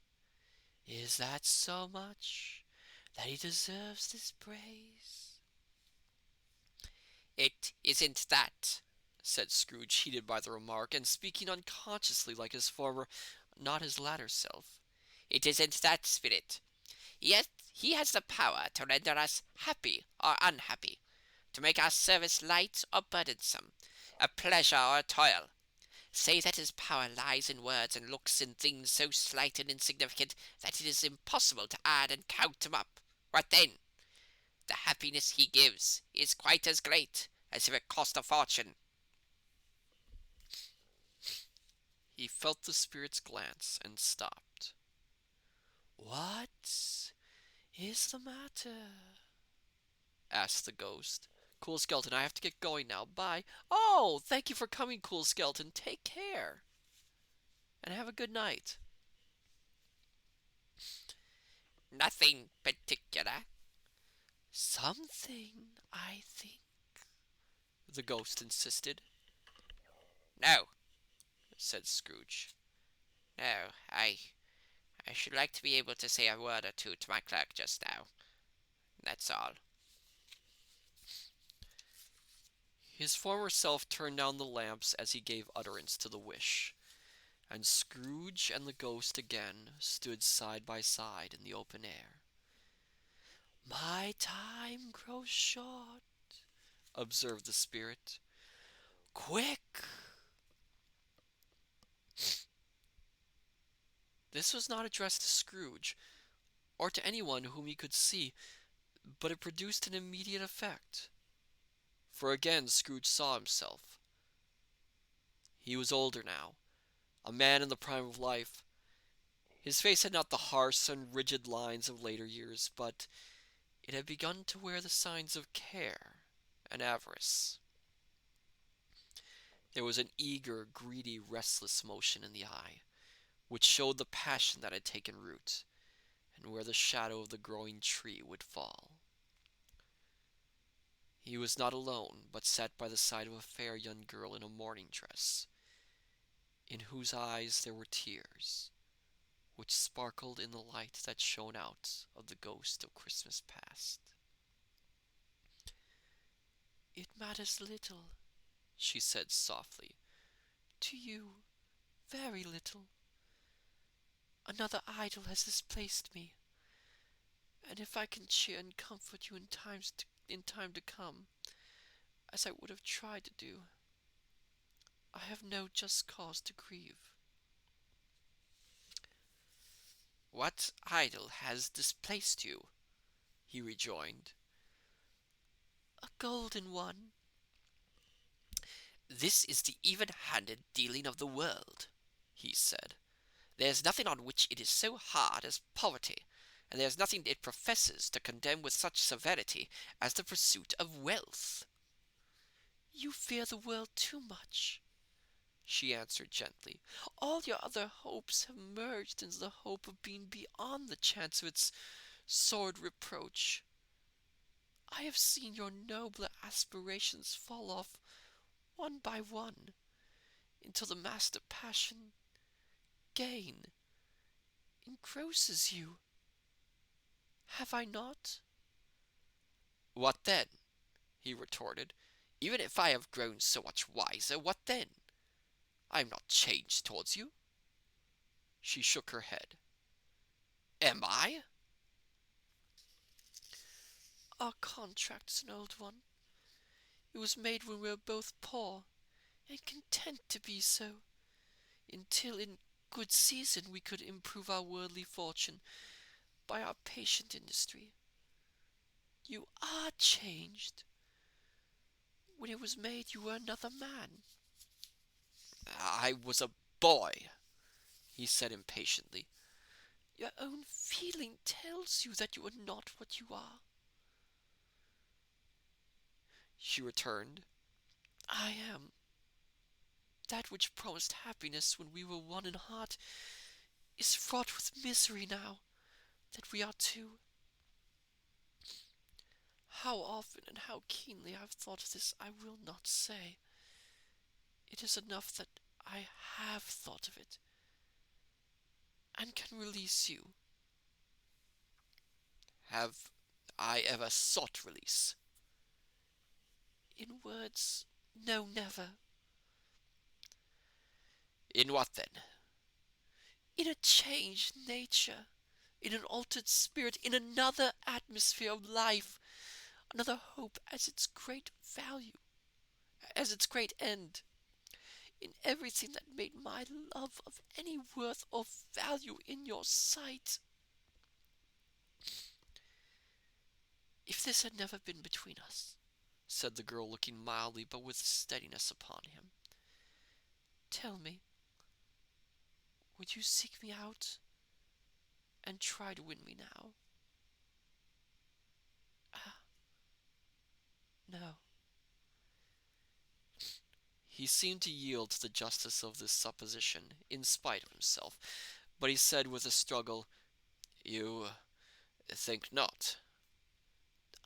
Is that so much that he deserves this praise?"
it isn't that,
said Scrooge, heated by the remark, and speaking unconsciously like his former, not his latter self.
It isn't that, Spirit. Yet he has the power to render us happy or unhappy, to make our service light or burdensome, a pleasure or a toil. Say that his power lies in words and looks in things so slight and insignificant that it is impossible to add and count them up. What then? The happiness he gives is quite as great as if it cost a fortune.
He felt the spirit's glance and stopped. "What is the matter?" asked the ghost. "Cool Skeleton, I have to get going now. Bye." "Oh, thank you for coming, Cool Skeleton. Take care. And have a good night."
Nothing particular.
"Something, I think," the ghost insisted.
No, said Scrooge. No, I should like to be able to say a word or two to my clerk just now. That's all.
His former self turned down the lamps as he gave utterance to the wish, and Scrooge and the ghost again stood side by side in the open air. "My time grows short," observed the spirit. "Quick!" This was not addressed to Scrooge, or to anyone whom he could see, but it produced an immediate effect. For again Scrooge saw himself. He was older now, a man in the prime of life. His face had not the harsh and rigid lines of later years, but it had begun to wear the signs of care and avarice. There was an eager, greedy, restless motion in the eye, which showed the passion that had taken root, and where the shadow of the growing tree would fall. He was not alone, but sat by the side of a fair young girl in a morning dress, in whose eyes there were tears, which sparkled in the light that shone out of the ghost of Christmas past. "It matters little," she said softly, "to you, very little. Another idol has displaced me, and if I can cheer and comfort you in time to come, as I would have tried to do, I have no just cause to grieve."
What idol has displaced you? He rejoined.
"A golden one."
This is the even-handed dealing of the world, he said. There's nothing on which it is so hard as poverty, and there's nothing it professes to condemn with such severity as the pursuit of wealth.
"You fear the world too much," she answered gently. "All your other hopes have merged into the hope of being beyond the chance of its sordid reproach. I have seen your nobler aspirations fall off one by one, until the master passion, gain, engrosses you. Have I not?"
What then? He retorted. Even if I have grown so much wiser, what then? I am not changed towards you. She shook her head. Am I?
"Our contract is an old one. It was made when we were both poor, and content to be so, until in good season we could improve our worldly fortune by our patient industry. You are changed. When it was made you were another man."
I was a boy, he said impatiently.
"Your own feeling tells you that you are not what you are,"
she returned.
"I am. That which promised happiness when we were one in heart is fraught with misery now that we are two. How often and how keenly I have thought of this I will not say. It is enough that I have thought of it, and can release you."
Have I ever sought release?
"In words, no, never.
In what then?
In a changed nature, in an altered spirit, in another atmosphere of life, another hope as its great value, as its great end, in everything that made my love of any worth or value in your sight. If this had never been between us," said the girl, looking mildly but with steadiness upon him, "tell me, would you seek me out and try to win me now?" "Ah, no."
He seemed to yield to the justice of this supposition, in spite of himself, but he said with a struggle, You think not?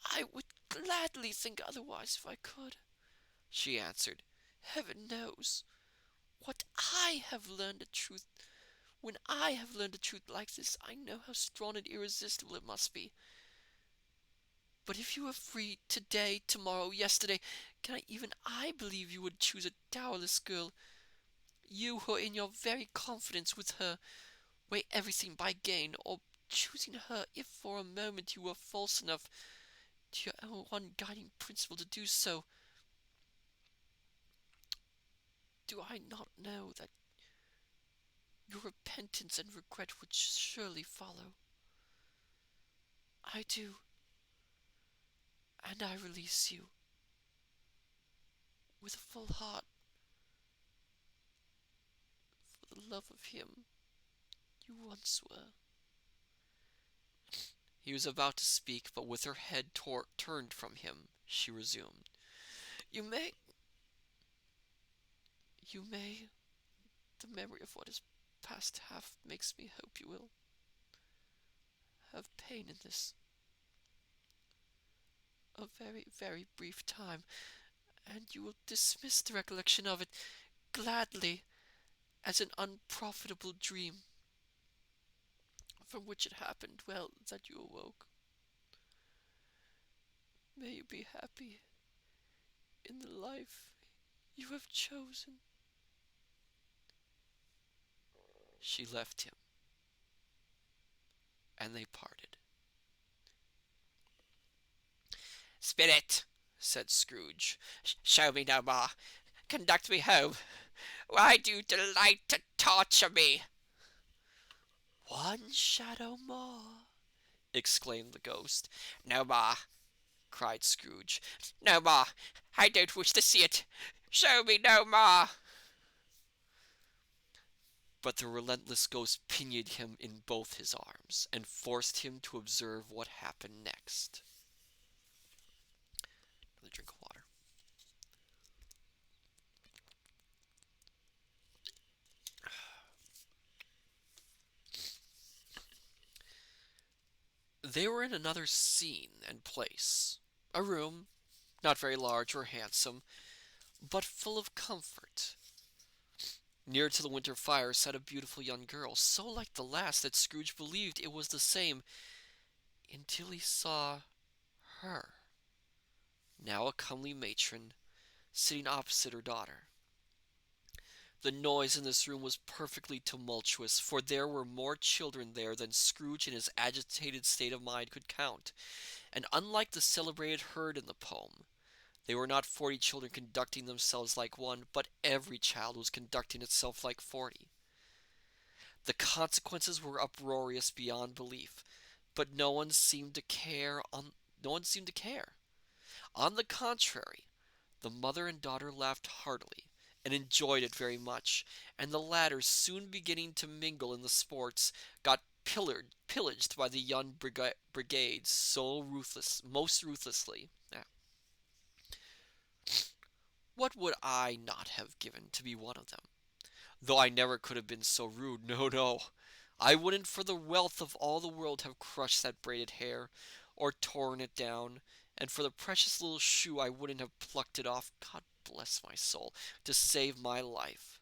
"I would gladly think otherwise if I could," she answered. "Heaven knows what I have learned the truth. When I have learned a truth like this, I know how strong and irresistible it must be. But if you were free today, tomorrow, yesterday, can even I believe you would choose a dowerless girl? You who are in your very confidence with her weigh everything by gain, or choosing her if for a moment you were false enough to your own one guiding principle to do so. Do I not know that your repentance and regret would surely follow? I do, and I release you with a full heart for the love of him you once were."
He was about to speak, but with her head turned from him, she resumed.
You may You may. The memory of what is past half makes me hope you will have pain in this a very, very brief time, and you will dismiss the recollection of it gladly as an unprofitable dream from which it happened well that you awoke. May you be happy in the life you have chosen. She left him, and they parted.
Spirit, said Scrooge, show me no more. Conduct me home. Why do you delight to torture me?
One shadow more, exclaimed the ghost.
No more, cried Scrooge. No more. I don't wish to see it. Show me no more.
But the relentless ghost pinioned him in both his arms and forced him to observe what happened next. Another drink of water. They were in another scene and place. A room, not very large or handsome, but full of comfort. Near to the winter fire sat a beautiful young girl, so like the last that Scrooge believed it was the same, until he saw her, now a comely matron, sitting opposite her daughter. The noise in this room was perfectly tumultuous, for there were more children there than Scrooge in his agitated state of mind could count, and unlike the celebrated herd in the poem, they were not 40 children conducting themselves like one, but every child was conducting itself like 40. The consequences were uproarious beyond belief, but no one seemed to care. On the contrary, the mother and daughter laughed heartily and enjoyed it very much, and the latter, soon beginning to mingle in the sports, got pillaged by the young brigades most ruthlessly. Now, what would I not have given to be one of them? Though I never could have been so rude. No, no. I wouldn't for the wealth of all the world have crushed that braided hair, or torn it down, and for the precious little shoe I wouldn't have plucked it off, God bless my soul, to save my life.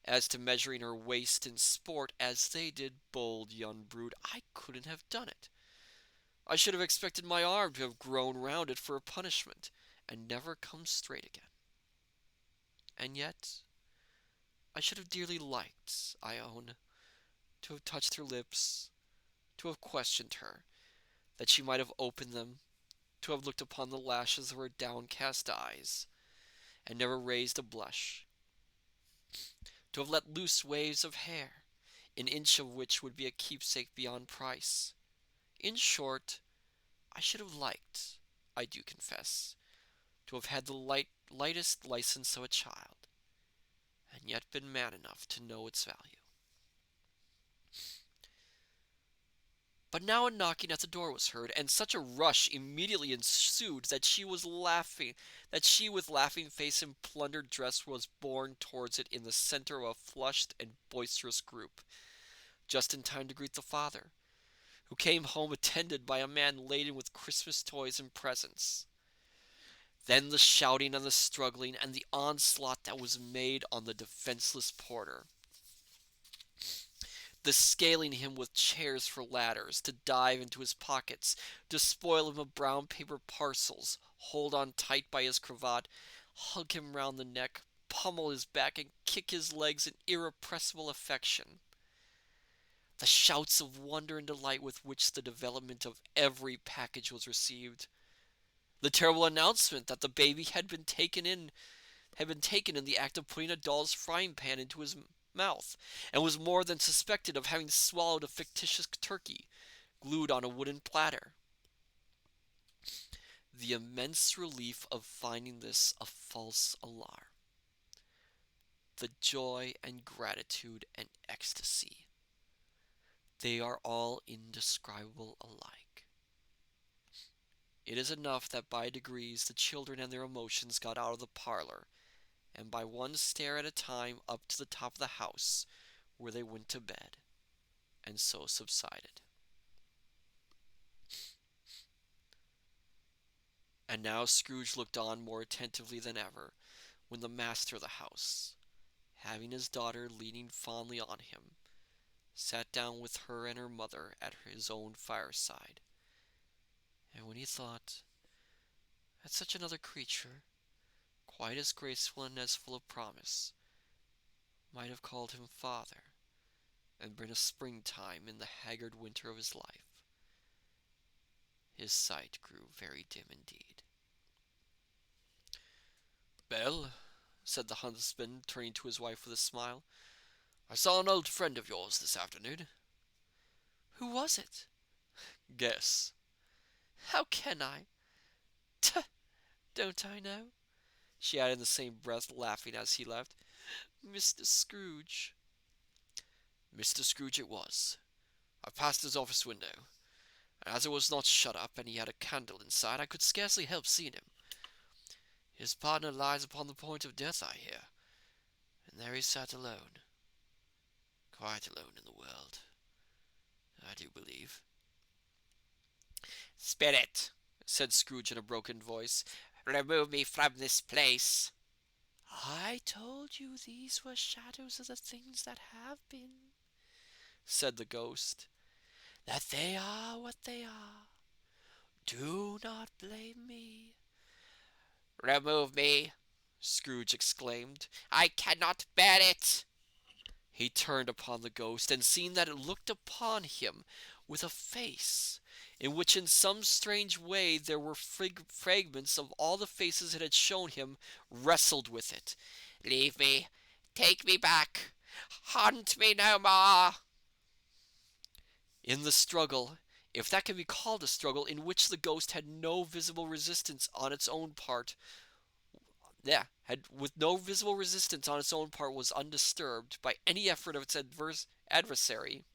As to measuring her waist in sport, as they did, bold young brood, I couldn't have done it. I should have expected my arm to have grown round it for a punishment, and never come straight again. And yet I should have dearly liked, I own, to have touched her lips, to have questioned her, that she might have opened them, to have looked upon the lashes of her downcast eyes, and never raised a blush, to have let loose waves of hair, an inch of which would be a keepsake beyond price. In short, I should have liked, I do confess, to have had the lightest license of a child, and yet been man enough to know its value. But now a knocking at the door was heard, and such a rush immediately ensued that she with laughing face and plundered dress was borne towards it in the center of a flushed and boisterous group, just in time to greet the father, who came home attended by a man laden with Christmas toys and presents. Then the shouting and the struggling and the onslaught that was made on the defenseless porter, the scaling him with chairs for ladders, to dive into his pockets, to spoil him of brown paper parcels, hold on tight by his cravat, hug him round the neck, pummel his back, and kick his legs in irrepressible affection. The shouts of wonder and delight with which the development of every package was received. The terrible announcement that the baby had been taken in the act of putting a doll's frying pan into his mouth, and was more than suspected of having swallowed a fictitious turkey glued on a wooden platter. The immense relief of finding this a false alarm. The joy and gratitude and ecstasy. They are all indescribable alike. It is enough that by degrees the children and their emotions got out of the parlor, and by one stair at a time up to the top of the house, where they went to bed, and so subsided. And now Scrooge looked on more attentively than ever, when the master of the house, having his daughter leaning fondly on him, sat down with her and her mother at his own fireside. And when he thought that such another creature, quite as graceful and as full of promise, might have called him father, and been a springtime in the haggard winter of his life, his sight grew very dim indeed. "Belle," said the husband, turning to his wife with a smile, "I saw an old friend of yours this afternoon."
Who was it?
"Guess."
How can I? Tuh, don't I know?
She added in the same breath, laughing as he left.
Mr. Scrooge.
Mr. Scrooge it was. I passed his office window, and as it was not shut up, and he had a candle inside, I could scarcely help seeing him. His partner lies upon the point of death, I hear, and there he sat alone, quite alone in the world, I do believe."
Spirit, said Scrooge in a broken voice, remove me from this place.
"I told you these were shadows of the things that have been," said the ghost, "that they are what they are. Do not blame me."
Remove me, Scrooge exclaimed. I cannot bear it.
He turned upon the ghost, and seeing that it looked upon him with a face in which in some strange way there were fragments of all the faces it had shown him, wrestled with it.
Leave me. Take me back. Haunt me no more.
In the struggle, if that can be called a struggle, in which the ghost had no visible resistance on its own part, with no visible resistance on its own part, was undisturbed by any effort of its adversary,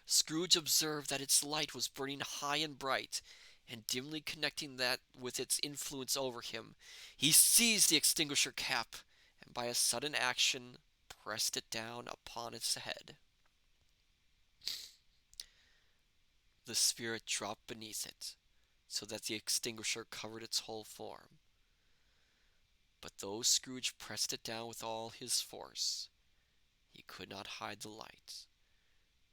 Scrooge observed that its light was burning high and bright, and dimly connecting that with its influence over him, he seized the extinguisher cap, and by a sudden action pressed it down upon its head. The spirit dropped beneath it, so that the extinguisher covered its whole form. But though Scrooge pressed it down with all his force, he could not hide the light,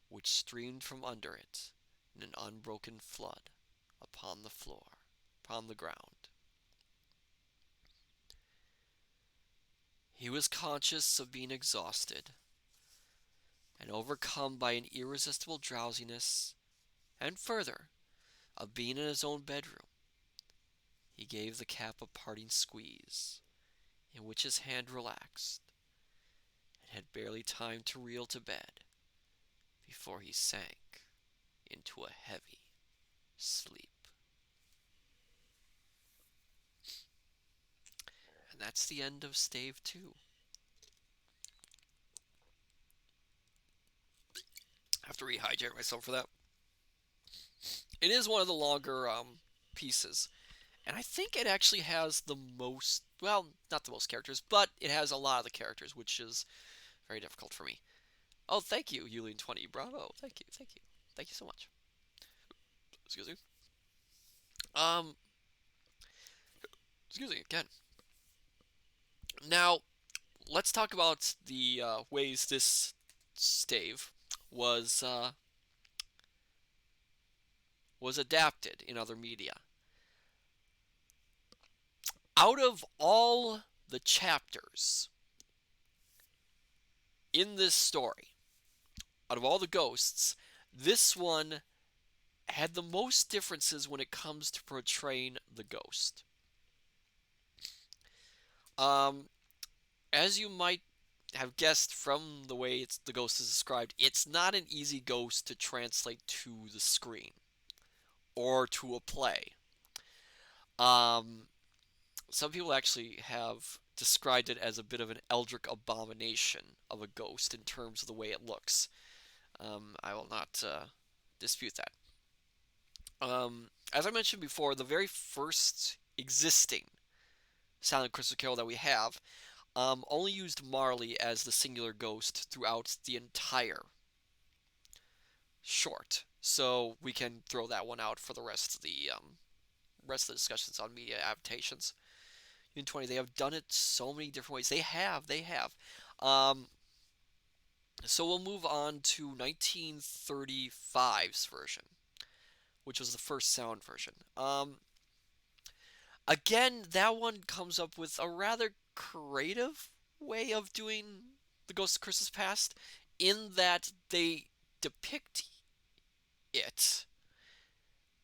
which streamed from under it in an unbroken flood upon the floor, upon the ground. He was conscious of being exhausted, and overcome by an irresistible drowsiness, and further, of being in his own bedroom. He gave the cap a parting squeeze, in which his hand relaxed, and had barely time to reel to bed before he sank into a heavy sleep. And that's the end of Stave 2. I have to rehydrate myself for that. It is one of the longer pieces, and I think it actually has the most, well, not the most characters, but it has a lot of the characters, which is very difficult for me. Oh, thank you, Yulin20. Bravo. Thank you, thank you. Thank you so much. Excuse me. Um, excuse me again. Now, let's talk about the ways this stave was adapted in other media. Out of all the chapters in this story, out of all the ghosts, this one had the most differences when it comes to portraying the ghost. Um, as you might have guessed from the way the ghost is described, it's not an easy ghost to translate to the screen or to a play. Um, some people actually have described it as a bit of an eldritch abomination of a ghost in terms of the way it looks. I will not dispute that. As I mentioned before, the very first existing Silent Christmas Carol that we have, only used Marley as the singular ghost throughout the entire short. So we can throw that one out for the rest of the discussions on media adaptations. In 20, they have done it so many different ways. They have. Um, so we'll move on to 1935's version, which was the first sound version. Again, that one comes up with a rather creative way of doing the Ghost of Christmas Past, in that they depict it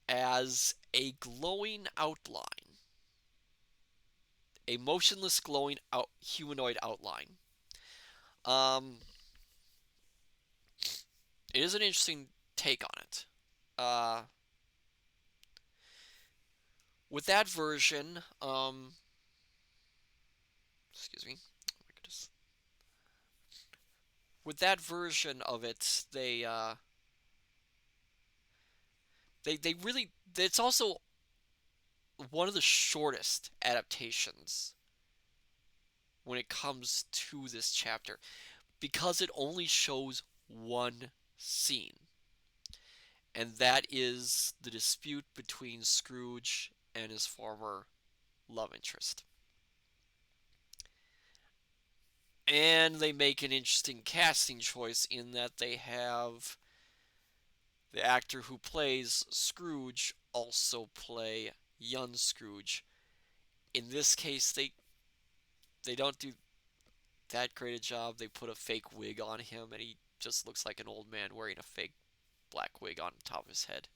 as a glowing outline, a motionless glowing humanoid outline. Um, it is an interesting take on it. Uh, with that version, excuse me, oh my goodness. With that version of it, they really, it's also one of the shortest adaptations when it comes to this chapter, because it only shows one scene, and that is the dispute between Scrooge and his former love interest. And they make an interesting casting choice in that they have the actor who plays Scrooge also play young Scrooge. In this case, they don't do that great a job. They put a fake wig on him, and he just looks like an old man wearing a fake black wig on top of his head.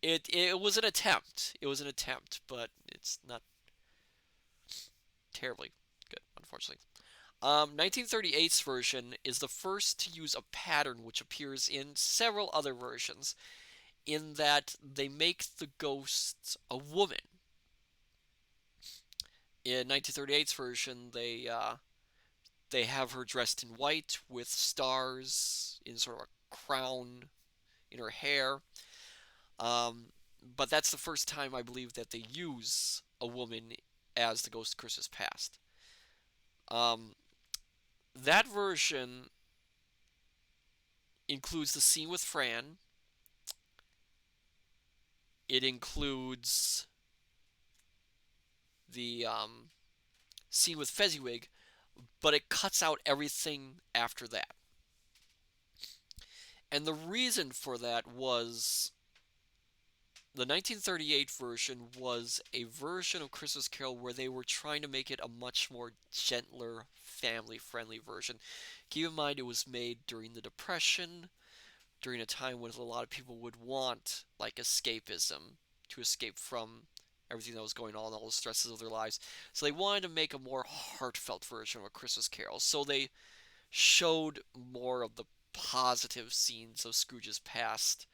It was an attempt. It was an attempt, but it's not terribly good, unfortunately. 1938's version is the first to use a pattern which appears in several other versions, in that they make the ghost a woman. In 1938's version, they have her dressed in white with stars in sort of a crown in her hair. Um, but that's the first time I believe that they use a woman as the Ghost of Christmas Past. Um, that version includes the scene with Fran. It includes the scene with Fezziwig, but it cuts out everything after that. And the reason for that was the 1938 version was a version of Christmas Carol where they were trying to make it a much more gentler, family friendly version. Keep in mind, it was made during the Depression, during a time when a lot of people would want like escapism to escape from everything that was going on, all the stresses of their lives. So they wanted to make a more heartfelt version of a Christmas Carol. So they showed more of the positive scenes of Scrooge's past.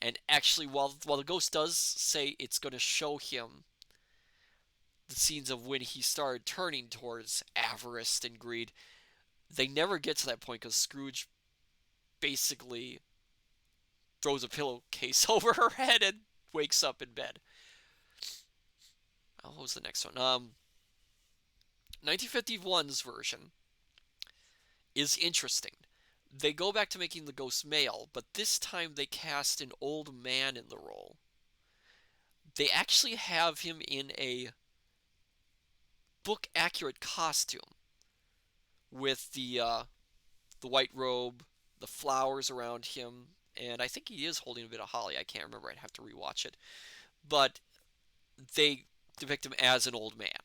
And actually, while the ghost does say it's going to show him the scenes of when he started turning towards avarice and greed, they never get to that point because Scrooge basically throws a pillowcase over her head and wakes up in bed. Oh, what was the next one? 1951's version is interesting. They go back to making the ghost male, but this time they cast an old man in the role. They actually have him in a book accurate costume with the white robe, the flowers around him, and I think he is holding a bit of holly. I can't remember. I'd have to rewatch it. But they depict him as an old man.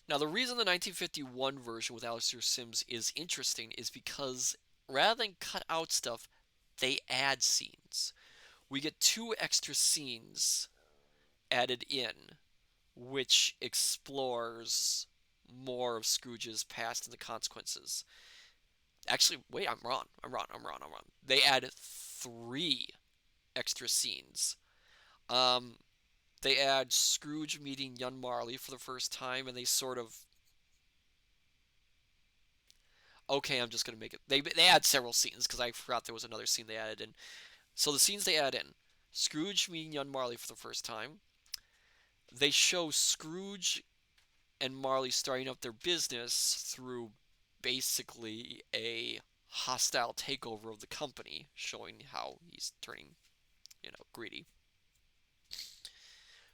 Now, the reason the 1951 version with Alistair Sims is interesting is because rather than cut out stuff, they add scenes. We get 2 extra scenes added in, which explores more of Scrooge's past and the consequences. Actually, wait, I'm wrong. They add 3 extra scenes. Um, they add Scrooge meeting young Marley for the first time, and they sort of, okay, I'm just gonna make it. They add several scenes because I forgot there was another scene they added in. So the scenes they add in: Scrooge meeting young Marley for the first time, they show Scrooge and Marley starting up their business through basically a hostile takeover of the company, showing how he's turning, greedy.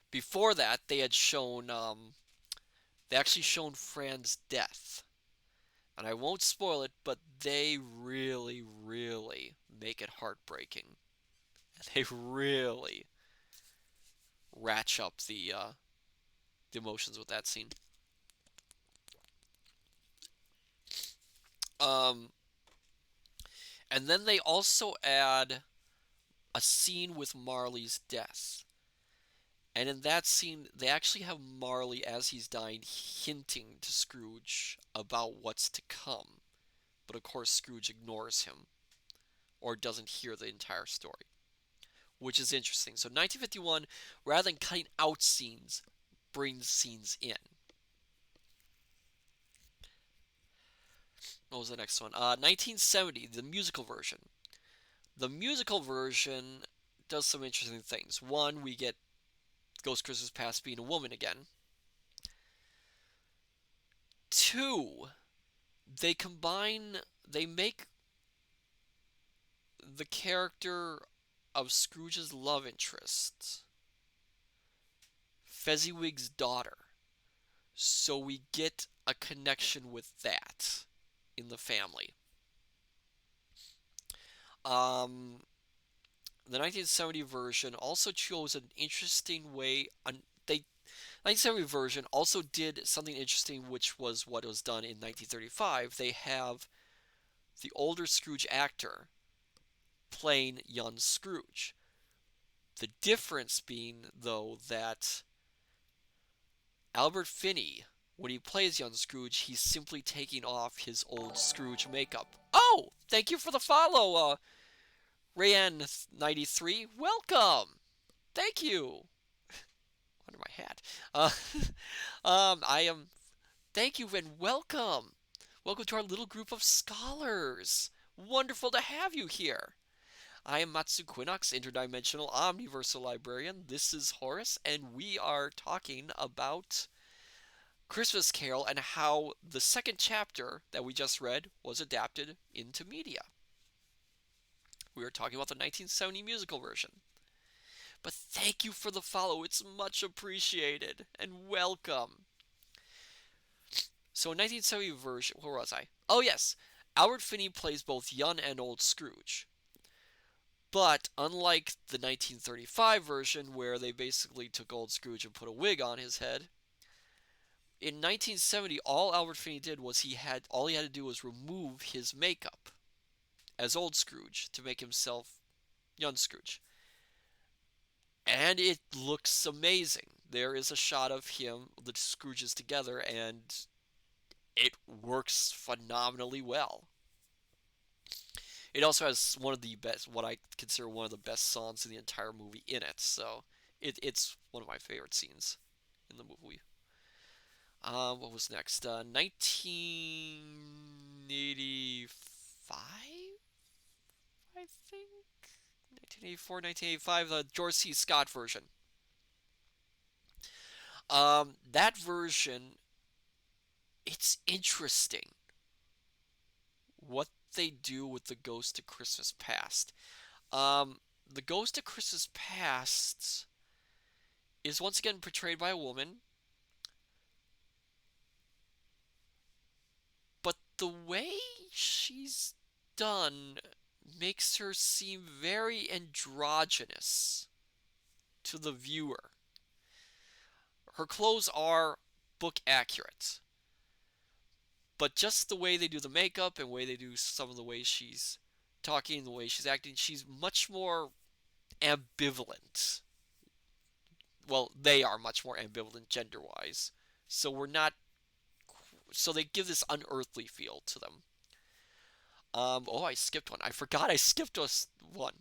Before that, they actually shown Fran's death, and I won't spoil it, but they really, really make it heartbreaking. They really ratchet up the emotions with that scene. Um, and then they also add a scene with Marley's death. And in that scene, they actually have Marley, as he's dying, hinting to Scrooge about what's to come. But of course, Scrooge ignores him or doesn't hear the entire story, which is interesting. So 1951, rather than cutting out scenes, brings scenes in. What was the next one? 1970, the musical version. The musical version does some interesting things. One, we get Ghost Christmas Past being a woman again. Two, they make the character of Scrooge's love interest Fezziwig's daughter. So we get a connection with that in the family. Um, the 1970 version also chose an interesting way. They 1970 version also did something interesting, which was what was done in 1935. They have the older Scrooge actor playing young Scrooge. The difference being, though, that Albert Finney, when he plays young Scrooge, he's simply taking off his old Scrooge makeup. Oh, thank you for the follow, Rayan93. Welcome. Thank you. Under my hat. I am. Thank you and welcome. Welcome to our little group of scholars. Wonderful to have you here. I am Matsu Quinox, interdimensional omniversal librarian. This is Horace, and we are talking about Christmas Carol and how the second chapter that we just read was adapted into media. We are talking about the 1970 musical version. But thank you for the follow, it's much appreciated, and welcome. So, in 1970 version, where was I? Oh, yes, Albert Finney plays both young and old Scrooge. But unlike the 1935 version, where they basically took old Scrooge and put a wig on his head, in 1970, all Albert Finney did was all he had to do was remove his makeup as old Scrooge to make himself young Scrooge. And it looks amazing. There is a shot of him, the Scrooges together, and it works phenomenally well. It also has one of the best, what I consider one of the best songs in the entire movie in it. So it's one of my favorite scenes in the movie. What was next? 1985, I think. 1984, 1985, the George C. Scott version. That version, it's interesting what they do with the Ghost of Christmas Past. The Ghost of Christmas Past is once again portrayed by a woman, but the way she's done makes her seem very androgynous to the viewer. Her clothes are book accurate, but just the way they do the makeup and the way they do some of the way she's talking, the way she's acting, she's much more ambivalent. Well, they are much more ambivalent gender-wise, so we're not. So they give this unearthly feel to them. Oh, I skipped one. I forgot I skipped one.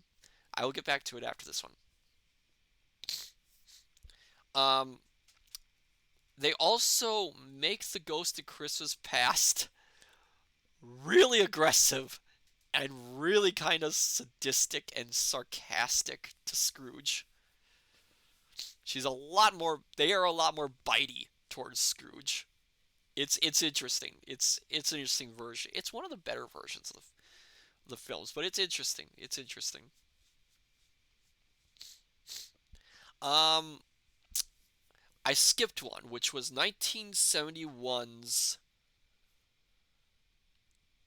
I will get back to it after this one. Um, they also make the Ghost of Christmas Past really aggressive and really kind of sadistic and sarcastic to Scrooge. She's a lot more. They are a lot more bitey towards Scrooge. It's interesting. It's an interesting version. It's one of the better versions of the films, but it's interesting. It's interesting. Um, I skipped one, which was 1971's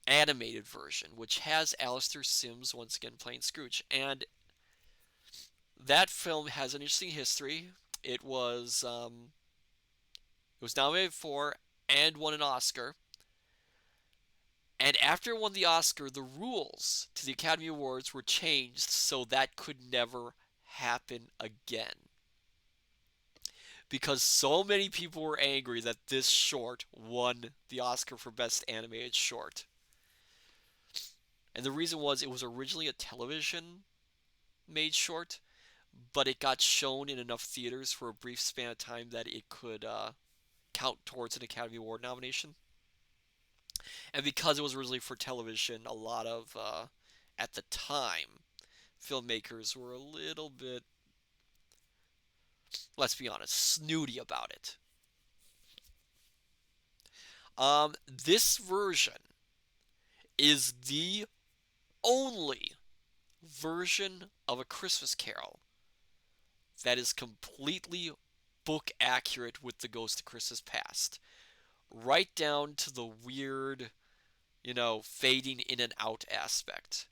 animated version, which has Alistair Sims once again playing Scrooge, and that film has an interesting history. It was um, it was nominated for and won an Oscar. And after it won the Oscar, the rules to the Academy Awards were changed so that could never happen again. Because so many people were angry that this short won the Oscar for Best Animated Short. And the reason was it was originally a television made short, but it got shown in enough theaters for a brief span of time that it could count towards an Academy Award nomination. And because it was originally for television, a lot of, at the time, filmmakers were a little bit, let's be honest, snooty about it. This version is the only version of A Christmas Carol that is completely book accurate with the Ghost of Christmas Past. Right down to the weird, fading in and out aspect.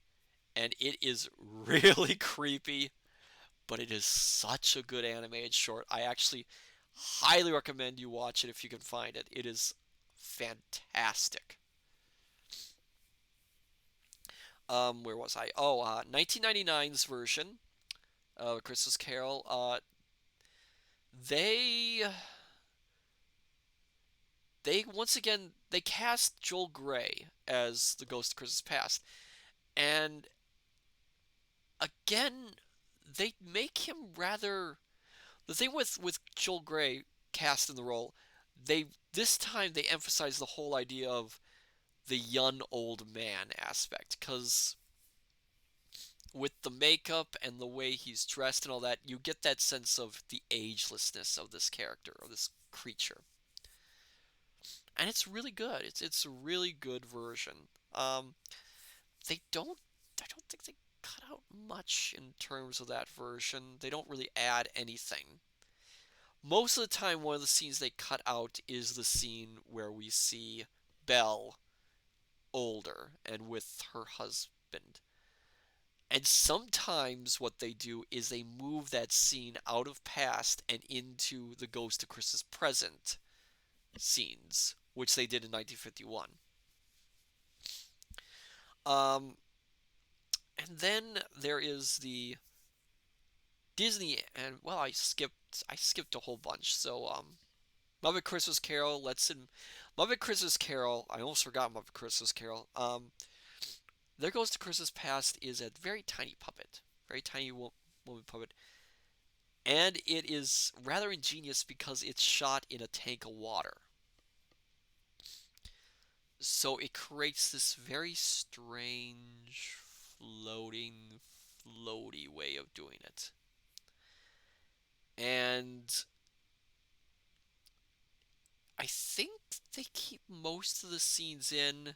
And it is really creepy, but it is such a good animated short. I actually highly recommend you watch it if you can find it. It is fantastic. Where was I? 1999's version of Christmas Carol. They they once again they cast Joel Grey as the Ghost of Christmas Past, and again they make him rather. The thing with Joel Grey cast in the role, they this time they emphasize the whole idea of the young old man aspect, because with the makeup and the way he's dressed and all that, you get that sense of the agelessness of this character, of this creature. And it's really good. It's a really good version. They don't I don't think they cut out much in terms of that version. They don't really add anything. Most of the time one of the scenes they cut out is the scene where we see Belle older and with her husband. And sometimes what they do is they move that scene out of past and into the Ghost of Christmas Present scenes, which they did in 1951. Um, and then there is the Disney, and well, I skipped a whole bunch. So Muppet Christmas Carol. Muppet Christmas Carol. I almost forgot Muppet Christmas Carol. There Goes to Christmas Past is a very tiny puppet, very tiny woman puppet, and it is rather ingenious because it's shot in a tank of water. So it creates this very strange, floating, floaty way of doing it. And I think they keep most of the scenes in.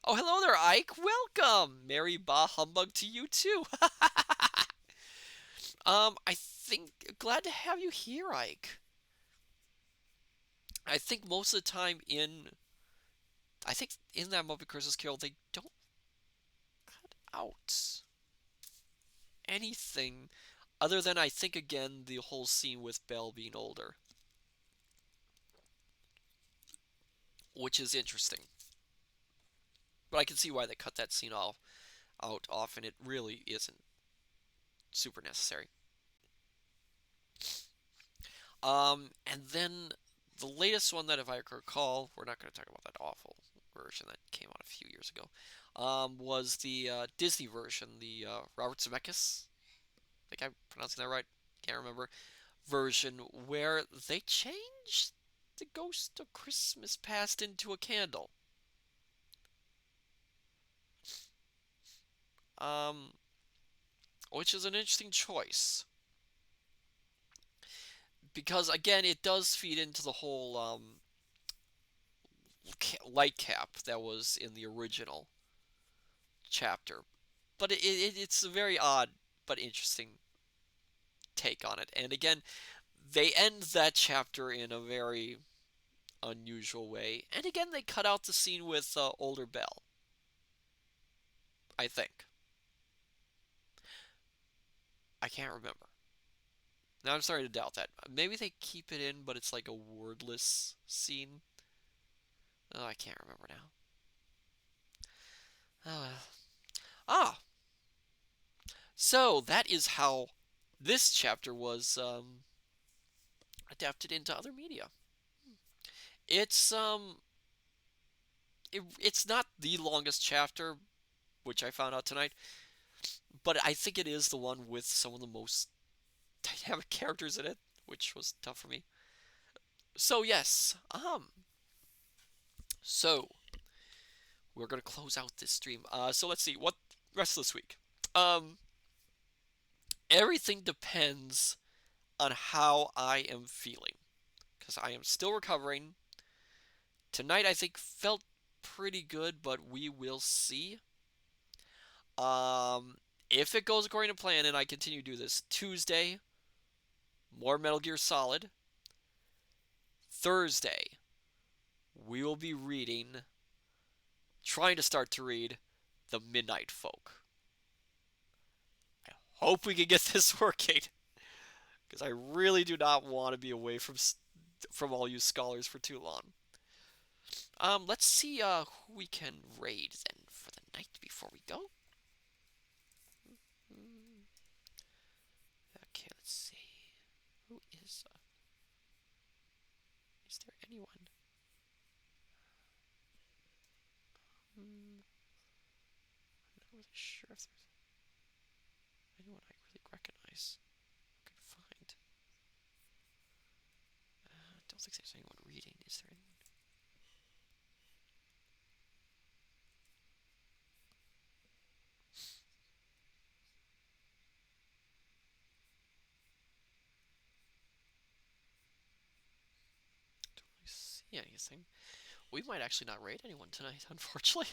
Oh, hello there, Ike. Welcome. Merry Bah Humbug to you too. I think glad to have you here, Ike. I think most of the time I think in that Muppet Christmas Carol they don't cut out anything other than I think again the whole scene with Belle being older, which is interesting. But I can see why they cut that scene all out off, and it really isn't super necessary. And then the latest one that, if I recall, we're not going to talk about that awful version that came out a few years ago, was the Disney version, the Robert Zemeckis, I think I'm pronouncing that right, can't remember, version where they changed the Ghost of Christmas Past into a candle. Um, which is an interesting choice. because again, it does feed into the whole light cap that was in the original chapter. But it's a very odd but interesting take on it. And again, they end that chapter in a very unusual way. And again, they cut out the scene with older Belle, I think. I can't remember. Now I'm starting to doubt that. Maybe they keep it in, but it's like a wordless scene. Oh, I can't remember now. Oh well. Ah, so that is how this chapter was adapted into other media. It's it's not the longest chapter, which I found out tonight, but I think it is the one with some of the most dynamic characters in it, which was tough for me. So yes, so we're gonna close out this stream. So let's see what rest of this week. Um, Everything depends on how I am feeling because I am still recovering. Tonight I think felt pretty good, but we will see. Um, if it goes according to plan and I continue to do this, Tuesday, more Metal Gear Solid. Thursday, we will be trying to start to read The Midnight Folk. I hope we can get this working because I really do not want to be away from all you scholars for too long. Let's see who we can raid then for the night before we go. Okay, let's see. Who is there anyone? I'm not really sure if there's anyone I really recognize or could find. I don't think there's anyone reading. Is there anyone? Don't really see anything. We might actually not raid anyone tonight, unfortunately.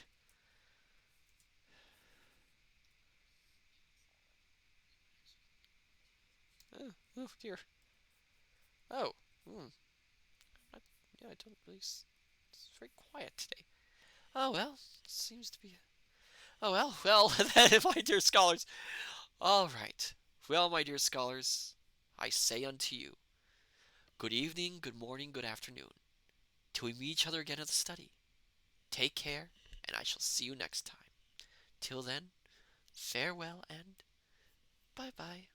Oh dear. Oh. Hmm. Not, yeah, I don't really. It's very quiet today. Oh well. Seems to be. Oh well. Well, then, my dear scholars. All right. Well, my dear scholars, I say unto you, good evening, good morning, good afternoon. Till we meet each other again at the study. Take care, and I shall see you next time. Till then, farewell and bye bye.